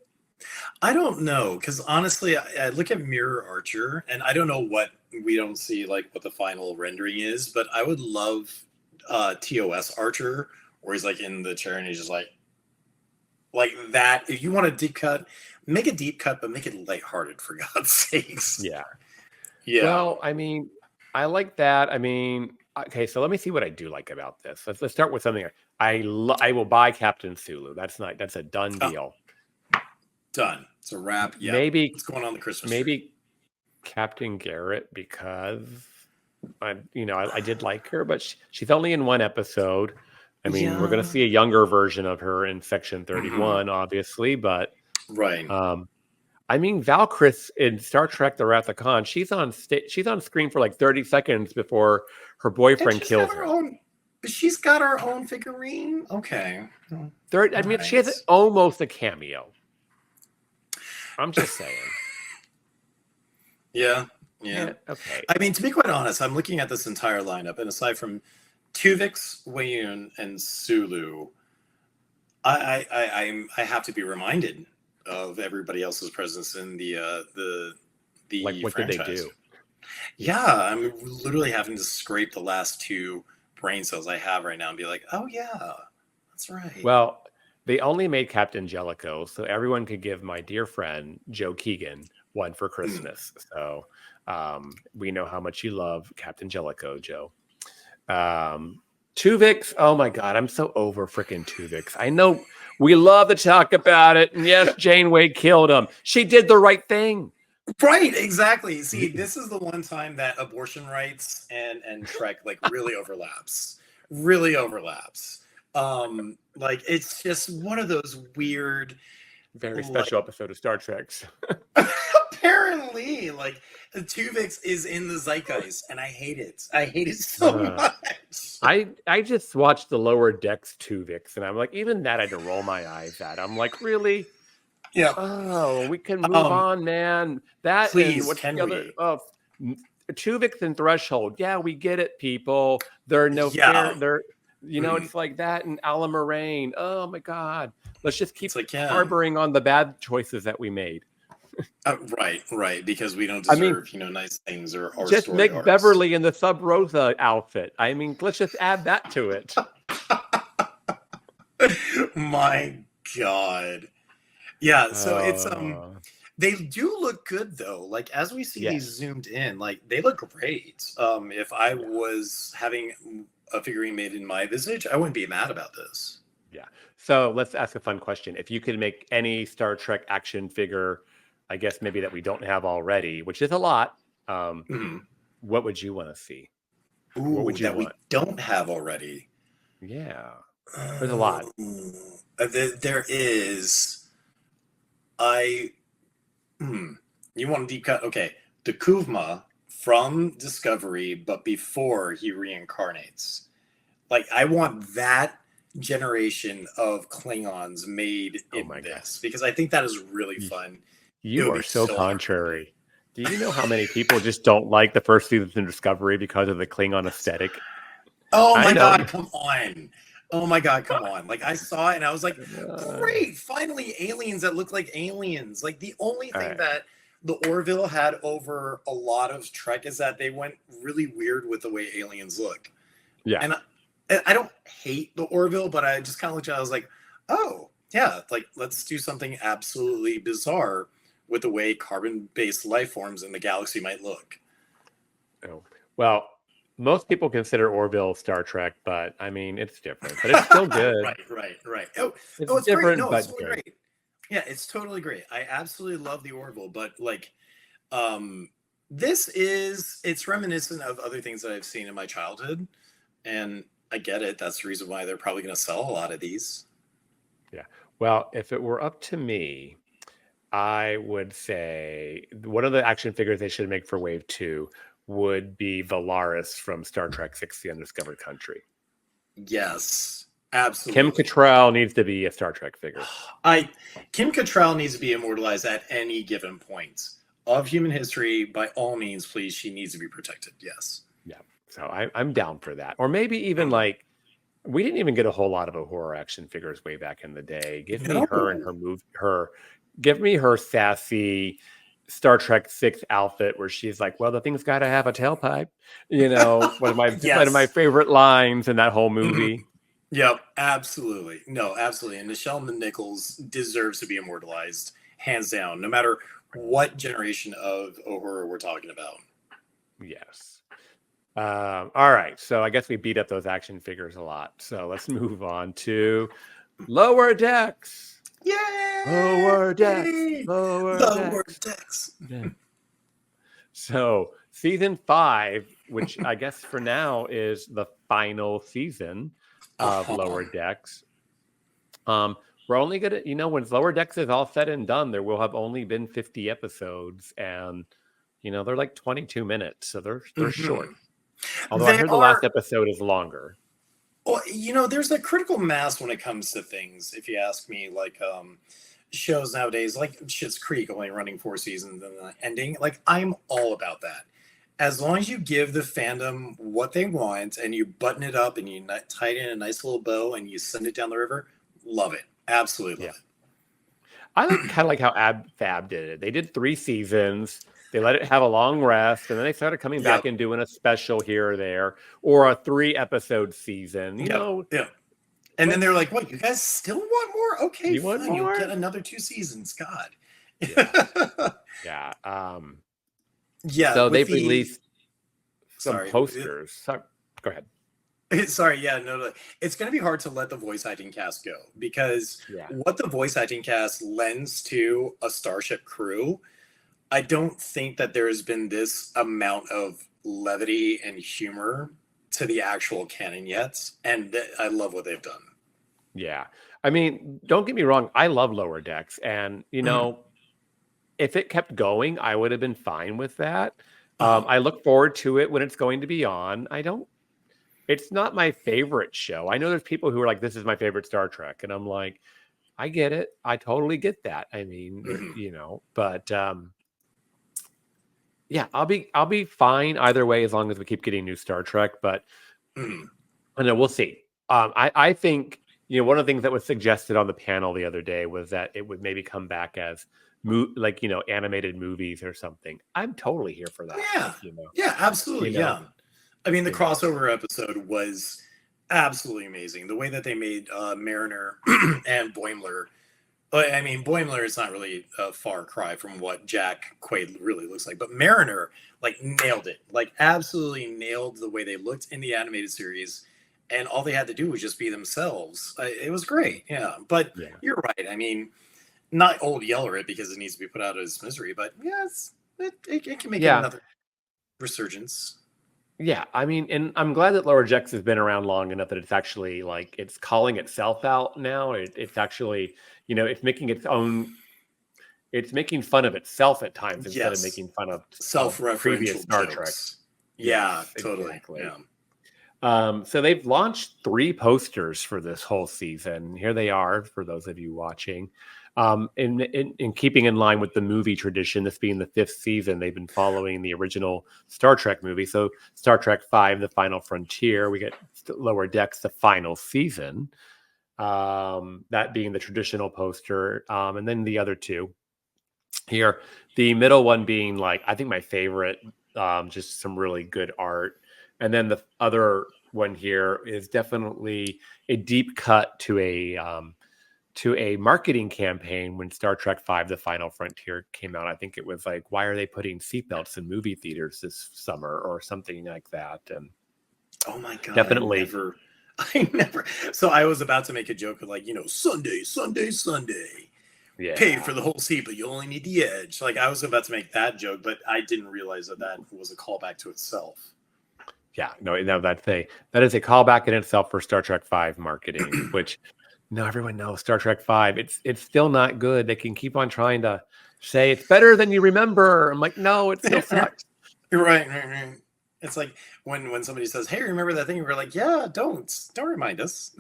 I don't know, because honestly, I look at Mirror Archer, and I don't know we don't see like what the final rendering is, but I would love TOS Archer, where he's like in the chair and he's just like that. If you want a deep cut, make a deep cut, but make it lighthearted for God's sakes.
Yeah.
Well,
I mean, I like that. I mean, okay, so let me see what I do like about this. Let's start with something. I will buy Captain Sulu. That's a done deal.
Done. It's a wrap. Yeah.
Maybe
what's going on the Christmas
tree?
Maybe
Captain Garrett, because I did like her, but she's only in one episode. I mean, we're going to see a younger version of her in Section 31, obviously, but
right.
I mean, Valkyrie in Star Trek: The Wrath of Khan, she's on screen for like 30 seconds before her boyfriend kills her.
She's got her own figurine. Okay.
She has almost a cameo. I'm just saying.
Yeah.
Okay.
I mean, to be quite honest, I'm looking at this entire lineup, and aside from Tuvix, Wayun, and Sulu, I have to be reminded of everybody else's presence in the
like what
franchise.
Did they do?
Yeah, I'm literally having to scrape the last 2 brain cells I have right now and be like, oh yeah, that's right.
Well, they only made Captain Jellicoe, so everyone could give my dear friend Joe Keegan one for Christmas. So we know how much you love Captain Jellicoe, Joe. Tuvix, oh my God, I'm so over freaking Tuvix. I know we love to talk about it. And yes, Janeway killed him. She did the right thing.
Right, exactly. See, this is the one time that abortion rights and Trek like really overlaps. Really overlaps. Like it's just one of those weird,
Very special episode of Star Trek.
apparently, like Tuvix is in the zeitgeist, and I hate it. I hate it so much.
I just watched the Lower Decks Tuvix, and I'm like, even that I had to roll my eyes at. I'm like, really?
Yeah.
Oh, we can move on, man. That
please,
and what's
can
the other?
we?
Oh, Tuvix and Threshold. Yeah, we get it, people. There are no fair. There, it's like that and Alan Moraine. Oh my God. Let's just keep harboring on the bad choices that we made.
Right. Because we don't deserve, nice things or
just
story
make
arcs.
Beverly in the Sub Rosa outfit. I mean, let's just add that to it.
My God. Yeah, so it's they do look good though. Like as we see these zoomed in, like they look great. If I was having a figurine made in my visage, I wouldn't be mad about this.
Yeah. So let's ask a fun question. If you could make any Star Trek action figure, I guess maybe that we don't have already, which is a lot, what would you want to see?
Ooh,
what would you
that
want?
We don't have already.
Yeah. There's a lot.
There is. You want a deep cut? Okay. The Kuvma from Discovery, but before he reincarnates. Like, I want that generation of Klingons made in this, because I think that is really fun.
You are so contrary. Do you know how many people just don't like the first season of Discovery because of the Klingon aesthetic?
Oh my God, come on. Oh my God, come on. Like I saw it and I was like, great, finally aliens that look like aliens. Like the only thing that the Orville had over a lot of Trek is that they went really weird with the way aliens look.
Yeah.
And I don't hate the Orville, but I just kind of looked at it, I was like, oh, yeah, like let's do something absolutely bizarre with the way carbon-based life forms in the galaxy might look.
Oh, well, most people consider Orville Star Trek, but I mean, it's different, but it's still good.
Right. Oh,
it's different,
great. No,
but
it's totally great. Yeah, it's totally great. I absolutely love the Orville, but like, it's reminiscent of other things that I've seen in my childhood, and I get it. That's the reason why they're probably going to sell a lot of these.
Yeah. Well, if it were up to me, I would say one of the action figures they should make for Wave 2 would be Valaris from Star Trek VI: The Undiscovered Country.
Yes, absolutely.
Kim Cattrall needs to be a Star Trek figure.
Kim Cattrall needs to be immortalized at any given point of human history. By all means, please, she needs to be protected. Yes.
Yeah. So I'm down for that. Or maybe even like, we didn't even get a whole lot of horror action figures way back in the day. Give me her and give me her sassy Star Trek VI outfit where she's like, well, the thing's got to have a tailpipe. One of my favorite lines in that whole movie.
Yep, absolutely. No, absolutely. And Nichelle Nichols deserves to be immortalized, hands down, no matter what generation of horror we're talking about.
Yes. All right. So I guess we beat up those action figures a lot. So let's move on to Lower Decks.
Yay!
Lower Decks.
Lower Decks.
Yeah. So season 5, which I guess for now is the final season of Lower Decks. We're only gonna, when Lower Decks is all said and done, there will have only been 50 episodes, and they're like 22 minutes, so they're short. Although I heard the last episode is longer.
Well, there's a critical mass when it comes to things, if you ask me, like shows nowadays, like Schitt's Creek only running 4 seasons and ending. Like, I'm all about that. As long as you give the fandom what they want and you button it up and you tie it in a nice little bow and you send it down the river, love it. Absolutely love it.
I kind of like how Fab did it. They did 3 seasons. They let it have a long rest, and then they started coming back and doing a special here or there, or a 3-episode season.
Yeah. And then they're like, "What? You guys still want more? Okay,
you want more?
You'll get another 2 seasons." God.
Yeah. Yeah.
Yeah,
So
with
they've
the
released some
sorry,
posters. So, go ahead.
sorry, yeah, no, it's going to be hard to let the voice acting cast go because
Yeah.
what the voice acting cast lends to a Starship crew, I don't think that there has been this amount of levity and humor to the actual canon yet, and I love what they've done.
Yeah. I mean, don't get me wrong. I love Lower Decks. And,
Mhm.
if it kept going, I would have been fine with that.
Uh-huh.
I look forward to it when it's going to be on. It's not my favorite show. I know there's people who are like, this is my favorite Star Trek. And I'm like, I get it. I totally get that. I mean,
Mhm.
but yeah, I'll be fine either way as long as we keep getting new Star Trek. But
Mhm.
I know we'll see. I think one of the things that was suggested on the panel the other day was that it would maybe come back as animated movies or something. I'm totally here for that.
Yeah,
Like
yeah,
you
absolutely,
know,
yeah. I mean, the
you know.
crossover episode was absolutely amazing. The way that they made Mariner and Boimler. I mean, Boimler is not really a far cry from what Jack Quaid really looks like, but Mariner like nailed it, like absolutely nailed the way they looked in the animated series, and all they had to do was just be themselves. It was great, yeah. But
Yeah.
you're right. I mean, not old yeller it because it needs to be put out of its misery, but yes, it can make it
Yeah.
another resurgence.
Yeah, I mean, and I'm glad that Lower Decks has been around long enough that it's actually like it's calling itself out now. It's actually, it's making its own. It's making fun of itself at times instead of
Yes,
making fun of previous
self-referential
Star Trek.
jokes. Yeah,
Yes,
totally.
exactly.
Yeah.
So they've launched 3 posters for this whole season. Here they are for those of you watching. In keeping in line with the movie tradition, this being the 5th season, they've been following the original Star Trek movie. So Star Trek V, The Final Frontier, we get Lower Decks, the final season. That being the traditional poster, and then the other 2 here. The middle one being like I think my favorite, just some really good art, and then the other one here is definitely a deep cut to a marketing campaign when Star Trek V: The Final Frontier came out. I think it was like, why are they putting seatbelts in movie theaters this summer or something like that? And
Oh my god,
definitely,
I never. So I was about to make a joke of like, Sunday, Sunday, Sunday. Pay
yeah,
for the whole seat, but you only need the edge. Like I was about to make that joke, but I didn't realize that was a callback to itself.
yeah, no, that is a callback in itself for Star Trek V marketing, which everyone knows Star Trek V. It's still not good. They can keep on trying to say it's better than you remember. I'm like, no, it still sucks.
Right. It's like when somebody says, "Hey, remember that thing?" We're like, "Yeah, don't remind us."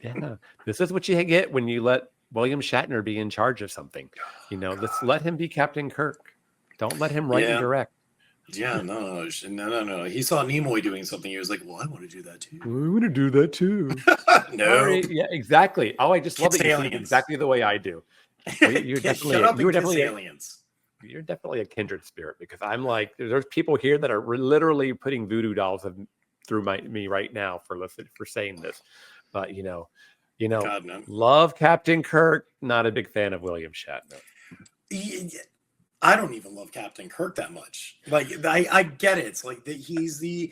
Yeah, this is what you get when you let William Shatner be in charge of something. Let's let him be Captain Kirk. Don't let him write and
Yeah,
direct.
yeah, no. He saw Nimoy doing something. He was like, "Well, I want to do that too."
I want to do that too.
No,
Sorry. Yeah, exactly. Oh, I just love
kiss
that you see it
aliens.
exactly the way I do. Well, you're
Shut
definitely
up and kiss aliens.
you're definitely a kindred spirit because I'm like there's people here that are literally putting voodoo dolls through me right now for saying this, but
God no.
love Captain Kirk. Not a big fan of William Shatner.
I don't even love Captain Kirk that much. Like I get it. It's like he's the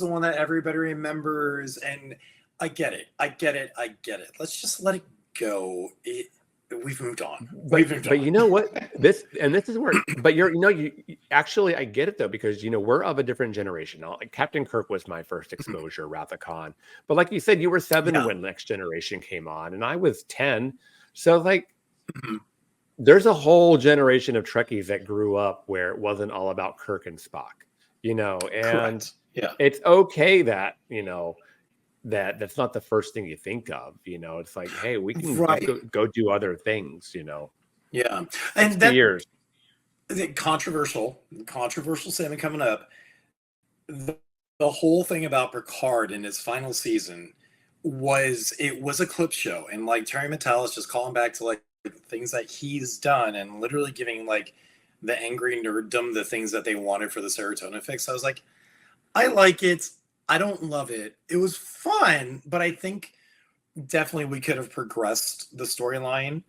one that everybody remembers, and I get it. Let's just let it go. We've moved on.
But you know what? This is where. But actually I get it though because we're of a different generation. Now, like Captain Kirk was my first exposure, Wrath of Khan. But like you said, you were 7
Yeah.
when Next Generation came on, and I was 10. So like.
Mhm.
There's a whole generation of Trekkies that grew up where it wasn't all about Kirk and Spock, and
Correct. Yeah.
it's okay that, that's not the first thing you think of, it's like, hey, we can
Right.
go do other things,
Yeah.
60
And that
years.
controversial statement coming up. The whole thing about Picard in his final season was a clip show, and like Terry Metalis just calling back to like things that he's done and literally giving like the angry nerddom the things that they wanted for the serotonin fix. I was like, I like it. I don't love it. It was fun, but I think definitely we could have progressed the storyline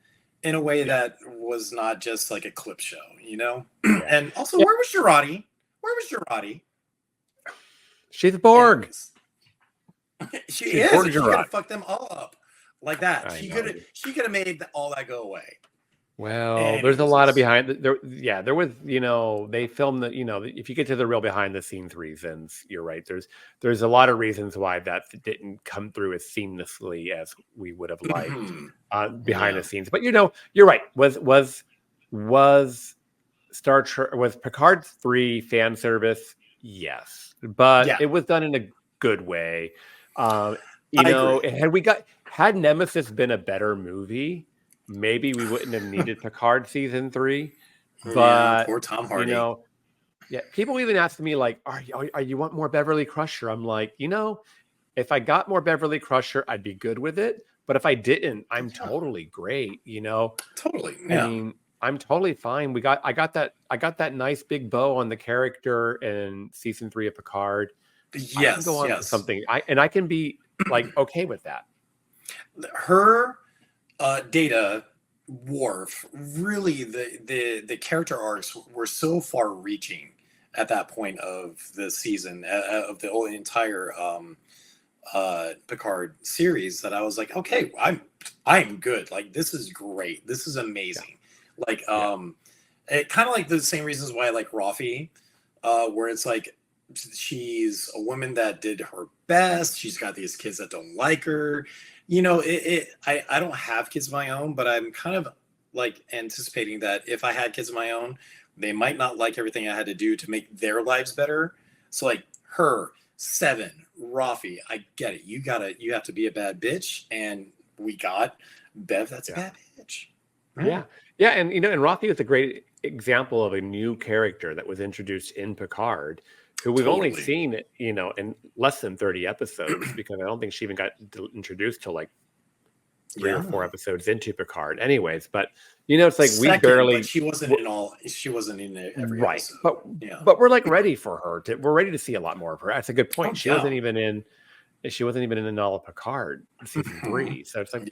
in a way that was not just like a clip show, you know?
Yeah.
And also, where was Girardi? Where was Girardi?
She's a Borg.
Anyways. She
She's
is.
Borg
She could
Girardi.
have fucked them all up like that.
I
She
know.
could have made all that go away.
Well, there's a lot of behind there. Yeah, there was, they filmed the, if you get to the real behind the scenes reasons, you're right. There's a lot of reasons why that didn't come through as seamlessly as we would have liked behind the scenes. But you're right. Was Star Trek, was Picard 3 fan service? Yes, but it was done in a good way. Had Nemesis been a better movie, maybe we wouldn't have needed Picard season 3. But
poor Tom Hardy.
People even ask me like, "Are you want more Beverly Crusher?" I'm like, if I got more Beverly Crusher, I'd be good with it. But if I didn't, I'm totally great.
Totally.
I mean, I'm totally fine. I got that nice big bow on the character in season 3 of Picard.
Yes,
I can go on to something. I can be like okay with that.
Her Data, Worf, really the character arcs were so far reaching at that point of the season of the whole entire Picard series that I was like, okay, I'm good. Like, this is great. This is amazing. Like it kind of like the same reasons why I like Rafi, where it's like she's a woman that did her best. She's got these kids that don't like her. I don't have kids of my own, but I'm kind of like anticipating that if I had kids of my own, they might not like everything I had to do to make their lives better. So like her, Seven, Rafi, I get it. You have to be a bad bitch, and we got Bev. That's a bad bitch. Right?
Yeah, and and Rafi is a great example of a new character that was introduced in Picard, who we've only seen, in less than 30 episodes, because I don't think she even got introduced till like 3 or 4 episodes into Picard. Anyways, but it's like we barely.
But she wasn't in all. She wasn't in every episode.
But we're like ready for her. We're ready to see a lot more of her. That's a good point. She wasn't even in. She wasn't even in all of Picard season 3. So it's like,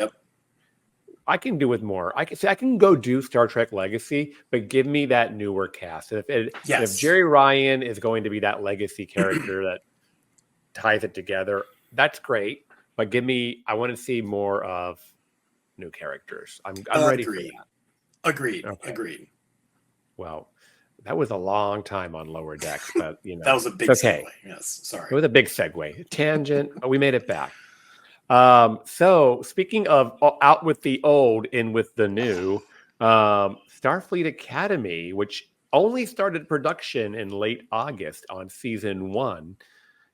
I can do with more. I can go do Star Trek Legacy, but give me that newer cast. And if Jerry Ryan is going to be that legacy character that ties it together, that's great. But I want to see more of new characters. I'm ready for that.
Agreed.
Okay.
Agreed.
Well, that was a long time on Lower Decks, but
that was a big segue. Yes, sorry.
It was a big segue. Tangent, but we made it back. So speaking of out with the old, in with the new, Starfleet Academy, which only started production in late August on season 1,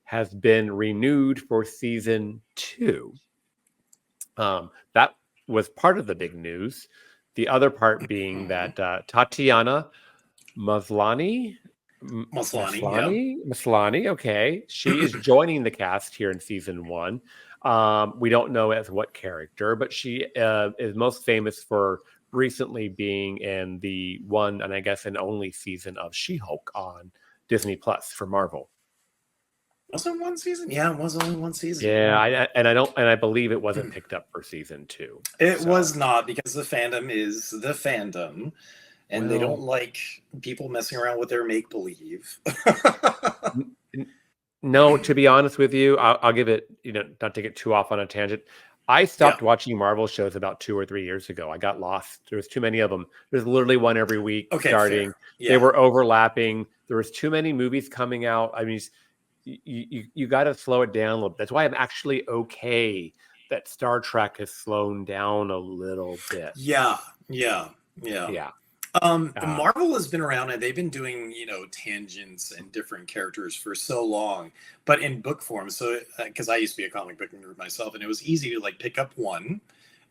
has been renewed for season 2. That was part of the big news. The other part being that Tatiana Maslany, okay, she is joining the cast here in season 1. We don't know as what character, but she is most famous for recently being in the one and I guess an only season of She-Hulk on Disney Plus for Marvel.
Was it one season? Yeah, it was only one season.
Yeah, I believe it wasn't picked up for season 2.
It was not, because the fandom is the fandom, and they don't like people messing around with their make-believe.
No, to be honest with you, I'll give it, not to get too off on a tangent. I stopped watching Marvel shows about 2 or 3 years ago. I got lost. There was too many of them. There's literally one every week starting. They were overlapping. There was too many movies coming out. I mean, you got to slow it down a little bit. That's why I'm actually okay that Star Trek has slowed down a little bit.
Yeah. Marvel has been around, and they've been doing, tangents and different characters for so long, but in book form. So, because I used to be a comic book nerd myself, and it was easy to like pick up one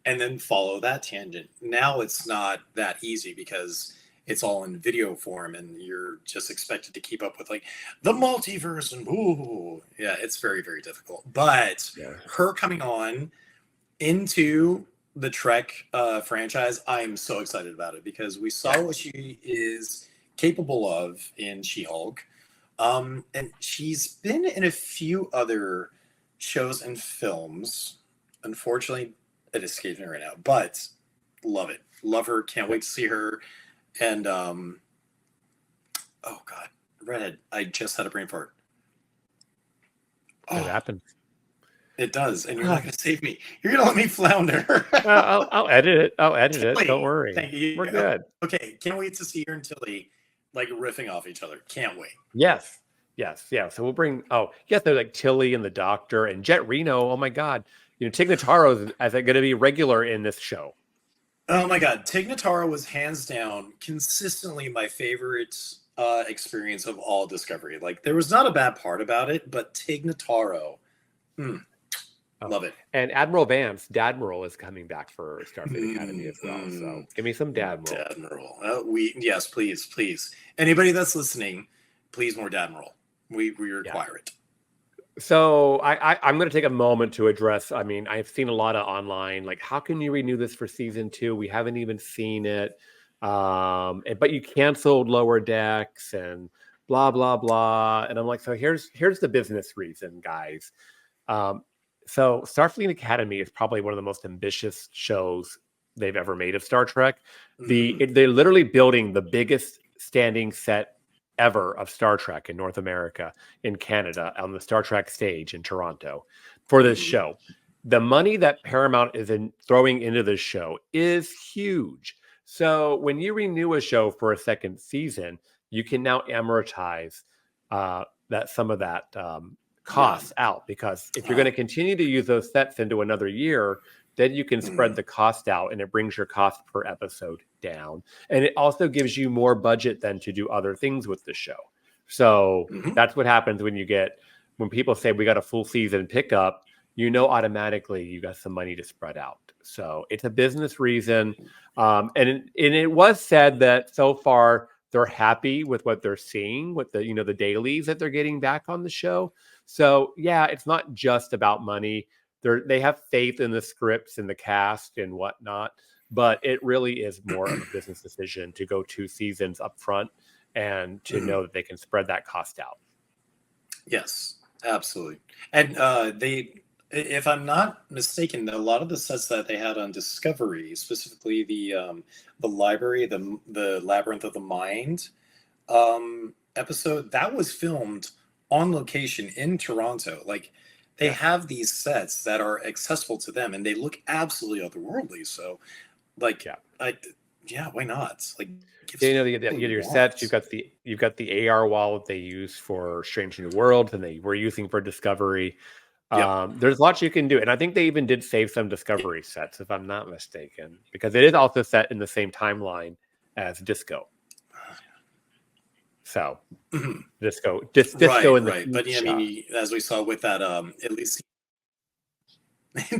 and then follow that tangent. Now it's not that easy because it's all in video form, and you're just expected to keep up with like the multiverse and it's very, very difficult. But her coming on into the Trek franchise, I'm so excited about it, because we saw what she is capable of in She-Hulk, and she's been in a few other shows and films. Unfortunately, it escapes me right now, but love it. Love her. Can't wait to see her. And oh God, Redhead. I just had a brain fart.
It
Oh,
happens.
it does, and you're not going to save me. You're going to let me flounder.
I'll edit it. I'll edit it.
Tilly,
Don't worry.
thank you.
We're good.
Okay, can't wait to see her and Tilly like riffing off each other. Can't wait.
Yes. Yeah. So we'll bring. Oh, yes. They're like Tilly and the Doctor and Jet Reno. Oh my God. Tig Notaro is going to be regular in this show.
Oh my God, Tig Notaro was hands down consistently my favorite experience of all Discovery. Like there was not a bad part about it, but Tig Notaro, love it.
And Admiral Vance, Dadmiral, is coming back for Starfleet Academy as well. So give me some Dadmiral.
Dadmiral. Yes, please. Anybody that's listening, please more Dadmiral. We require it.
So I'm going to take a moment to address. I mean, I've seen a lot of online, like, how can you renew this for season 2? We haven't even seen it. But you canceled Lower Decks and blah, blah, blah. And I'm like, so here's the business reason, guys. So Starfleet Academy is probably one of the most ambitious shows they've ever made of Star Trek. They're literally building the biggest standing set ever of Star Trek in North America, in Canada, on the Star Trek stage in Toronto for this show. The money that Paramount is throwing into this show is huge. So when you renew a show for a second season, you can now amortize some of that costs out, because if you're going to continue to use those sets into another year, then you can spread the cost out, and it brings your cost per episode down. And it also gives you more budget then to do other things with the show. So that's what happens when people say we got a full season pickup, automatically you got some money to spread out. So it's a business reason. And it was said that so far they're happy with what they're seeing with the dailies that they're getting back on the show. So yeah, it's not just about money. They have faith in the scripts and the cast and whatnot, but it really is more of a business decision to go 2 seasons up front and to know that they can spread that cost out.
Yes, absolutely. And if I'm not mistaken, a lot of the sets that they had on Discovery, specifically the library, the Labyrinth of the Mind episode, that was filmed on location in Toronto. Like, they have these sets that are accessible to them, and they look absolutely otherworldly. So, like, why not? Like,
you get your sets. You've got the AR wall that they use for Strange New Worlds, and they were using for Discovery. There's lots you can do, and I think they even did save some Discovery sets, if I'm not mistaken, because it is also set in the same timeline as Disco. So Disco in the
right. But yeah, I mean, as we saw with that, at least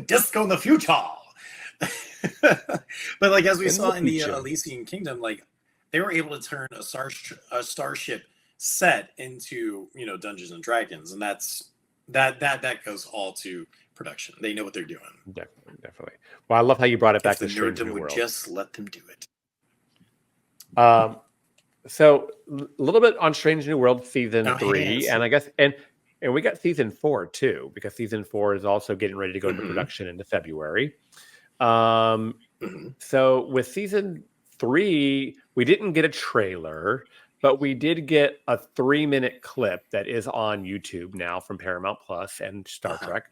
Disco in the future. But like as we saw in the Elysian Kingdom, like they were able to turn a starship set into Dungeons and Dragons, and that goes all to production. They know what they're doing.
Definitely. Well, I love how you brought it back to
Strange
New
New World.
World.
Just let them do it.
So a little bit on Strange New World season 3, and I guess and we got season 4 too, because season 4 is also getting ready to go into production into February. So with season 3, we didn't get a trailer, but we did get a 3-minute clip that is on YouTube now from Paramount Plus and Star Trek.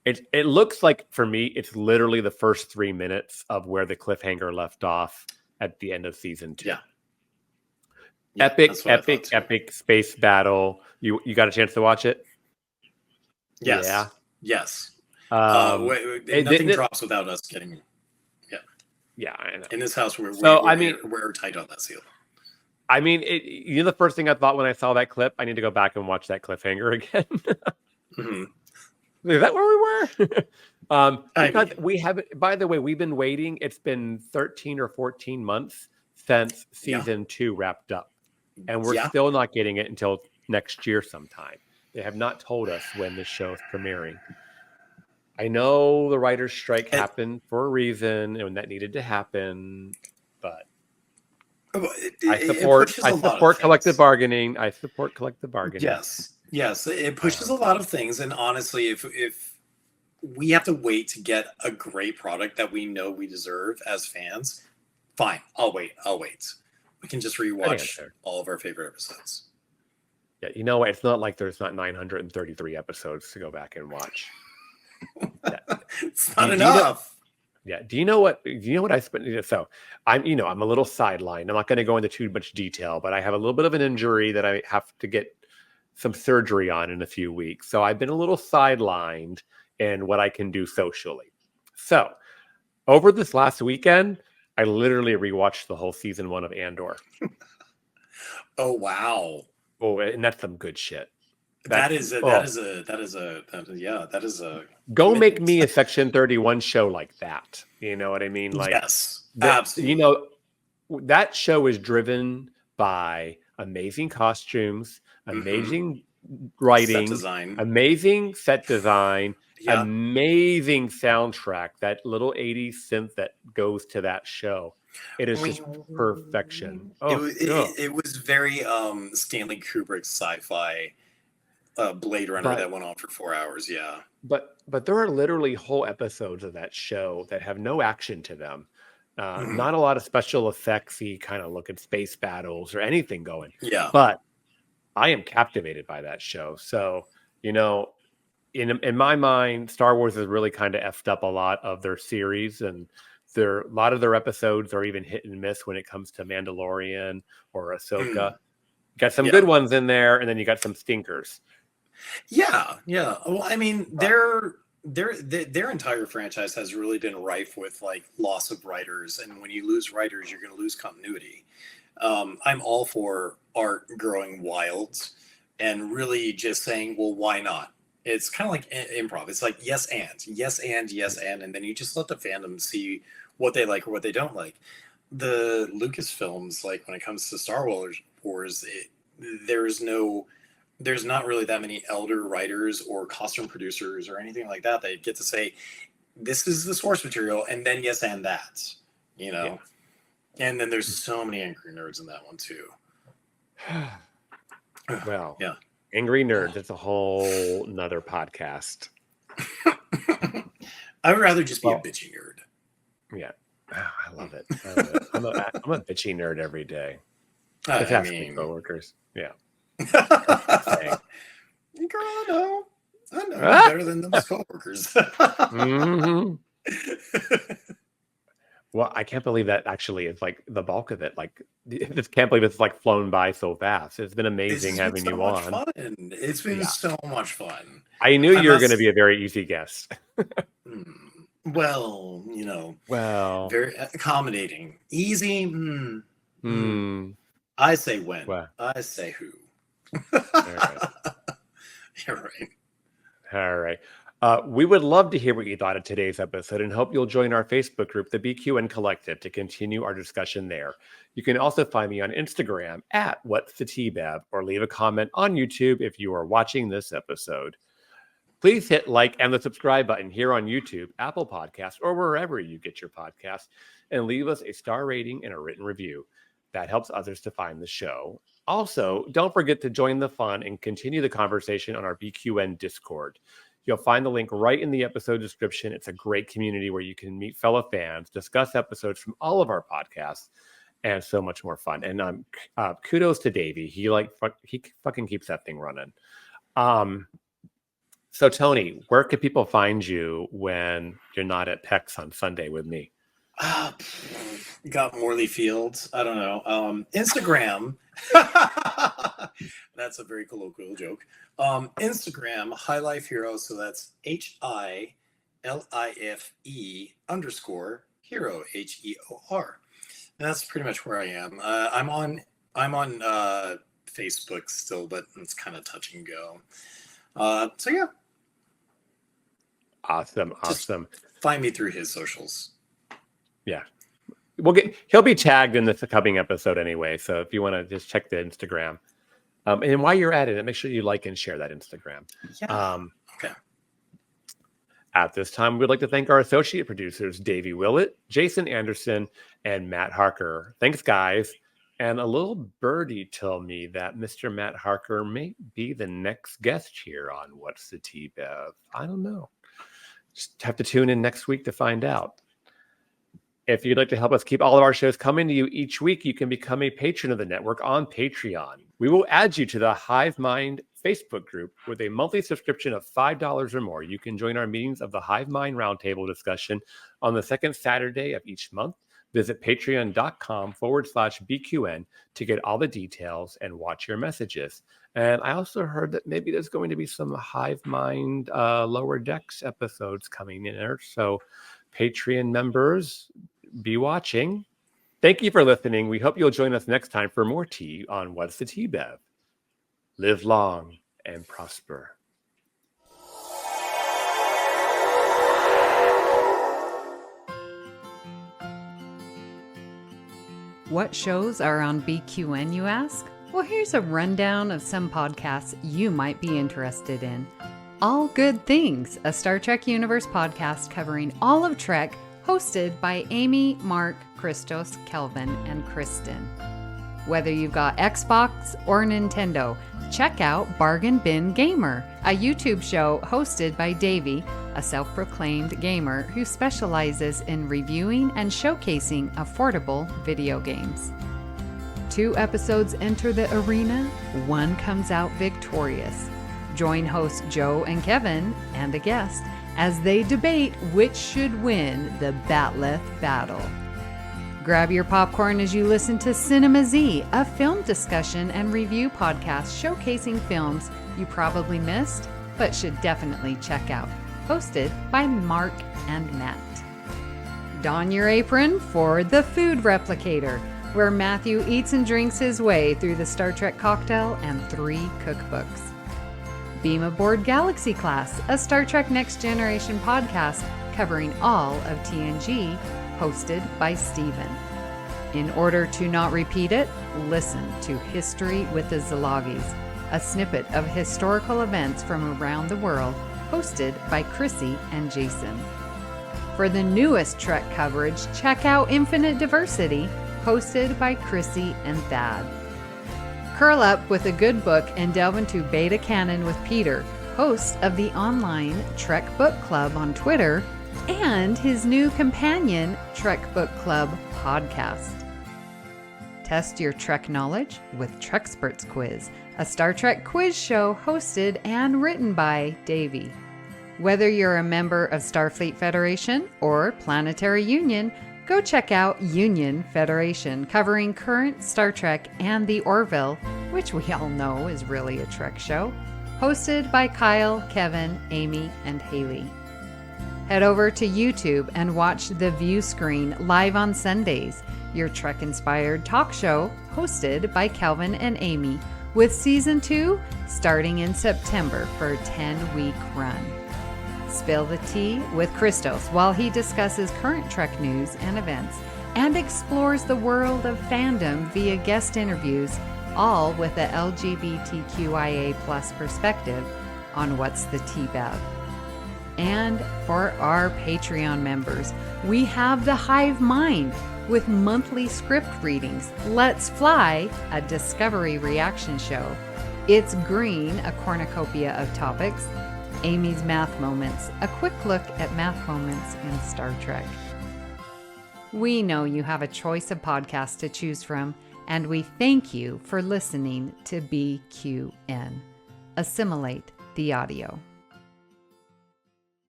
It looks like, for me, it's literally the first 3 minutes of where the cliffhanger left off at the end of season 2. Epic space battle. You got a chance to watch it?
Yes.
Yeah.
Yes. Nothing drops without us getting.
Yeah, I know.
In this house, we're tight on that seal.
I mean, the first thing I thought when I saw that clip, I need to go back and watch that cliffhanger again. Is that where we were? Because we haven't. By the way, we've been waiting. It's been 13 or 14 months since season 2 wrapped up, and we're still not getting it until next year sometime. They have not told us when this show is premiering. I know the writer's strike happened for a reason, and that needed to happen, but I support collective bargaining. I support collective bargaining.
Yes, it pushes a lot of things, and honestly, if we have to wait to get a great product that we know we deserve as fans, fine, I'll wait. We can just
I think that's
rewatch
fair.
all of our favorite episodes.
Yeah, you know what? It's not like there's not 933 episodes to go back and watch. Yeah.
It's not
Do you know-
enough.
Yeah. Do you know what I spent? So I'm a little sidelined. I'm not going to go into too much detail, but I have a little bit of an injury that I have to get some surgery on in a few weeks. So I've been a little sidelined in what I can do socially. So over this last weekend, I literally rewatched the whole season 1 of Andor.
Oh wow.
Oh, and that's some good shit.
That is a
Go make
commitment.
me a Section 31 show like that. You know what I mean? Like,
yes,
that,
absolutely.
that show is driven by amazing costumes, amazing writing,
Set design.
amazing set design,
Yeah.
amazing soundtrack. That little 80s synth that goes to that show. It is just perfection.
It was very Stanley Kubrick sci-fi Blade Runner that went on for 4 hours. Yeah.
But there are literally whole episodes of that show that have no action to them. Not a lot of special effectsy kind of look at space battles or anything going.
Yeah.
But I am captivated by that show. So, in my mind, Star Wars has really kind of effed up a lot of their series, and a lot of their episodes are even hit and miss when it comes to Mandalorian or Ahsoka. You got some good ones in there, and then you got some stinkers.
Yeah. Well, I mean, their entire franchise has really been rife with like loss of writers, and when you lose writers, you're going to lose continuity. I'm all for art growing wild and really just saying, well, why not? It's kind of like improv. It's like yes and, and then you just let the fandom see what they like or what they don't like. The Lucasfilms, like when it comes to Star Wars, there's not really that many elder writers or costume producers or anything like that that get to say, this is the source material, and then yes and that, Yeah. And then there's so many angry nerds in that one too.
Well,
yeah.
Angry Nerd, that's a whole nother podcast.
I would rather just be a bitchy nerd.
Yeah. I love it. I'm a bitchy nerd every day. Just ask my coworkers. Yeah.
Girl, I know you're better than those coworkers.
Well, I can't believe that actually is like the bulk of it. Like, I just can't believe it's like flown by so fast. It's been amazing having you on.
Fun. It's been so much fun.
I knew you were going to be a very easy guest.
Well, very accommodating, easy. I say when. Well, I say who. All right. You're right.
All right. We would love to hear what you thought of today's episode and hope you'll join our Facebook group, the BQN Collective, to continue our discussion there. You can also find me on Instagram at What's the Tea Bev, or leave a comment on YouTube if you are watching this episode. Please hit like and the subscribe button here on YouTube, Apple Podcasts, or wherever you get your podcasts, and leave us a star rating and a written review. That helps others to find the show. Also, don't forget to join the fun and continue the conversation on our BQN Discord. You'll find the link right in the episode description. It's a great community where you can meet fellow fans, discuss episodes from all of our podcasts, and so much more fun. And kudos to Davey. He fucking keeps that thing running. So Tony, where can people find you when you're not at PEX on Sunday with me?
Got Morley Fields. I don't know. Instagram. That's a very colloquial joke. Instagram, High Life Hero. So that's HILIFE _ hero, HEOR. And that's pretty much where I am. I'm on Facebook still, but it's kind of touch and go. So yeah.
Awesome.
Just find me through his socials.
Yeah. He'll be tagged in this coming episode anyway. So if you want to just check the Instagram. And while you're at it, make sure you like and share that Instagram.
Yeah. Okay.
At this time, we'd like to thank our associate producers, Davey Willett, Jason Anderson, and Matt Harker. Thanks, guys. And a little birdie told me that Mr. Matt Harker may be the next guest here on What's the Tea Bev. I don't know. Just have to tune in next week to find out. If you'd like to help us keep all of our shows coming to you each week, you can become a patron of the network on Patreon. We will add you to the Hive Mind Facebook group with a monthly subscription of $5 or more. You can join our meetings of the Hive Mind Roundtable discussion on the second Saturday of each month. Visit patreon.com/BQN to get all the details and watch your messages. And I also heard that maybe there's going to be some Hive Mind Lower Decks episodes coming in there. So Patreon members, be watching. Thank you for listening. We hope you'll join us next time for more tea on What's the Tea Bev. Live long and prosper.
What shows are on BQN, you ask? Well, here's a rundown of some podcasts you might be interested in. All Good Things, a Star Trek Universe podcast covering all of Trek, hosted by Amy, Mark, Christos, Kelvin, and Kristen. Whether you've got Xbox or Nintendo, check out Bargain Bin Gamer, a YouTube show hosted by Davey, a self-proclaimed gamer who specializes in reviewing and showcasing affordable video games. 2 episodes enter the arena, 1 comes out victorious. Join hosts Joe and Kevin and a guest as they debate which should win the Batleth battle. Grab your popcorn as you listen to Cinema Z, a film discussion and review podcast showcasing films you probably missed but should definitely check out. Hosted by Mark and Matt. Don your apron for The Food Replicator, where Matthew eats and drinks his way through the Star Trek cocktail and 3 cookbooks. Beam Aboard Galaxy Class, a Star Trek Next Generation podcast covering all of TNG, hosted by Steven. In order to not repeat it, listen to History with the Zalagis, a snippet of historical events from around the world, hosted by Chrissy and Jason. For the newest Trek coverage, check out Infinite Diversity, hosted by Chrissy and Thad. Curl up with a good book and delve into Beta Canon with Peter, host of the online Trek Book Club on Twitter, and his new companion, Trek Book Club podcast. Test your Trek knowledge with Trexperts Quiz, a Star Trek quiz show hosted and written by Davey. Whether you're a member of Starfleet Federation or Planetary Union, go check out Union Federation, covering current Star Trek and the Orville, which we all know is really a Trek show, hosted by Kyle, Kevin, Amy, and Haley. Head over to YouTube and watch The View Screen live on Sundays, your Trek-inspired talk show hosted by Kelvin and Amy, with Season 2 starting in September for a 10-week run. Spill the tea with Christos while he discusses current Trek news and events and explores the world of fandom via guest interviews, all with a LGBTQIA+ perspective on What's the Tea Bev. And for our Patreon members, we have the Hive Mind with monthly script readings, Let's Fly, a Discovery reaction show, It's Green, a cornucopia of topics, Amy's Math Moments, a quick look at math moments in Star Trek. We know you have a choice of podcasts to choose from, and we thank you for listening to BQN. Assimilate the audio.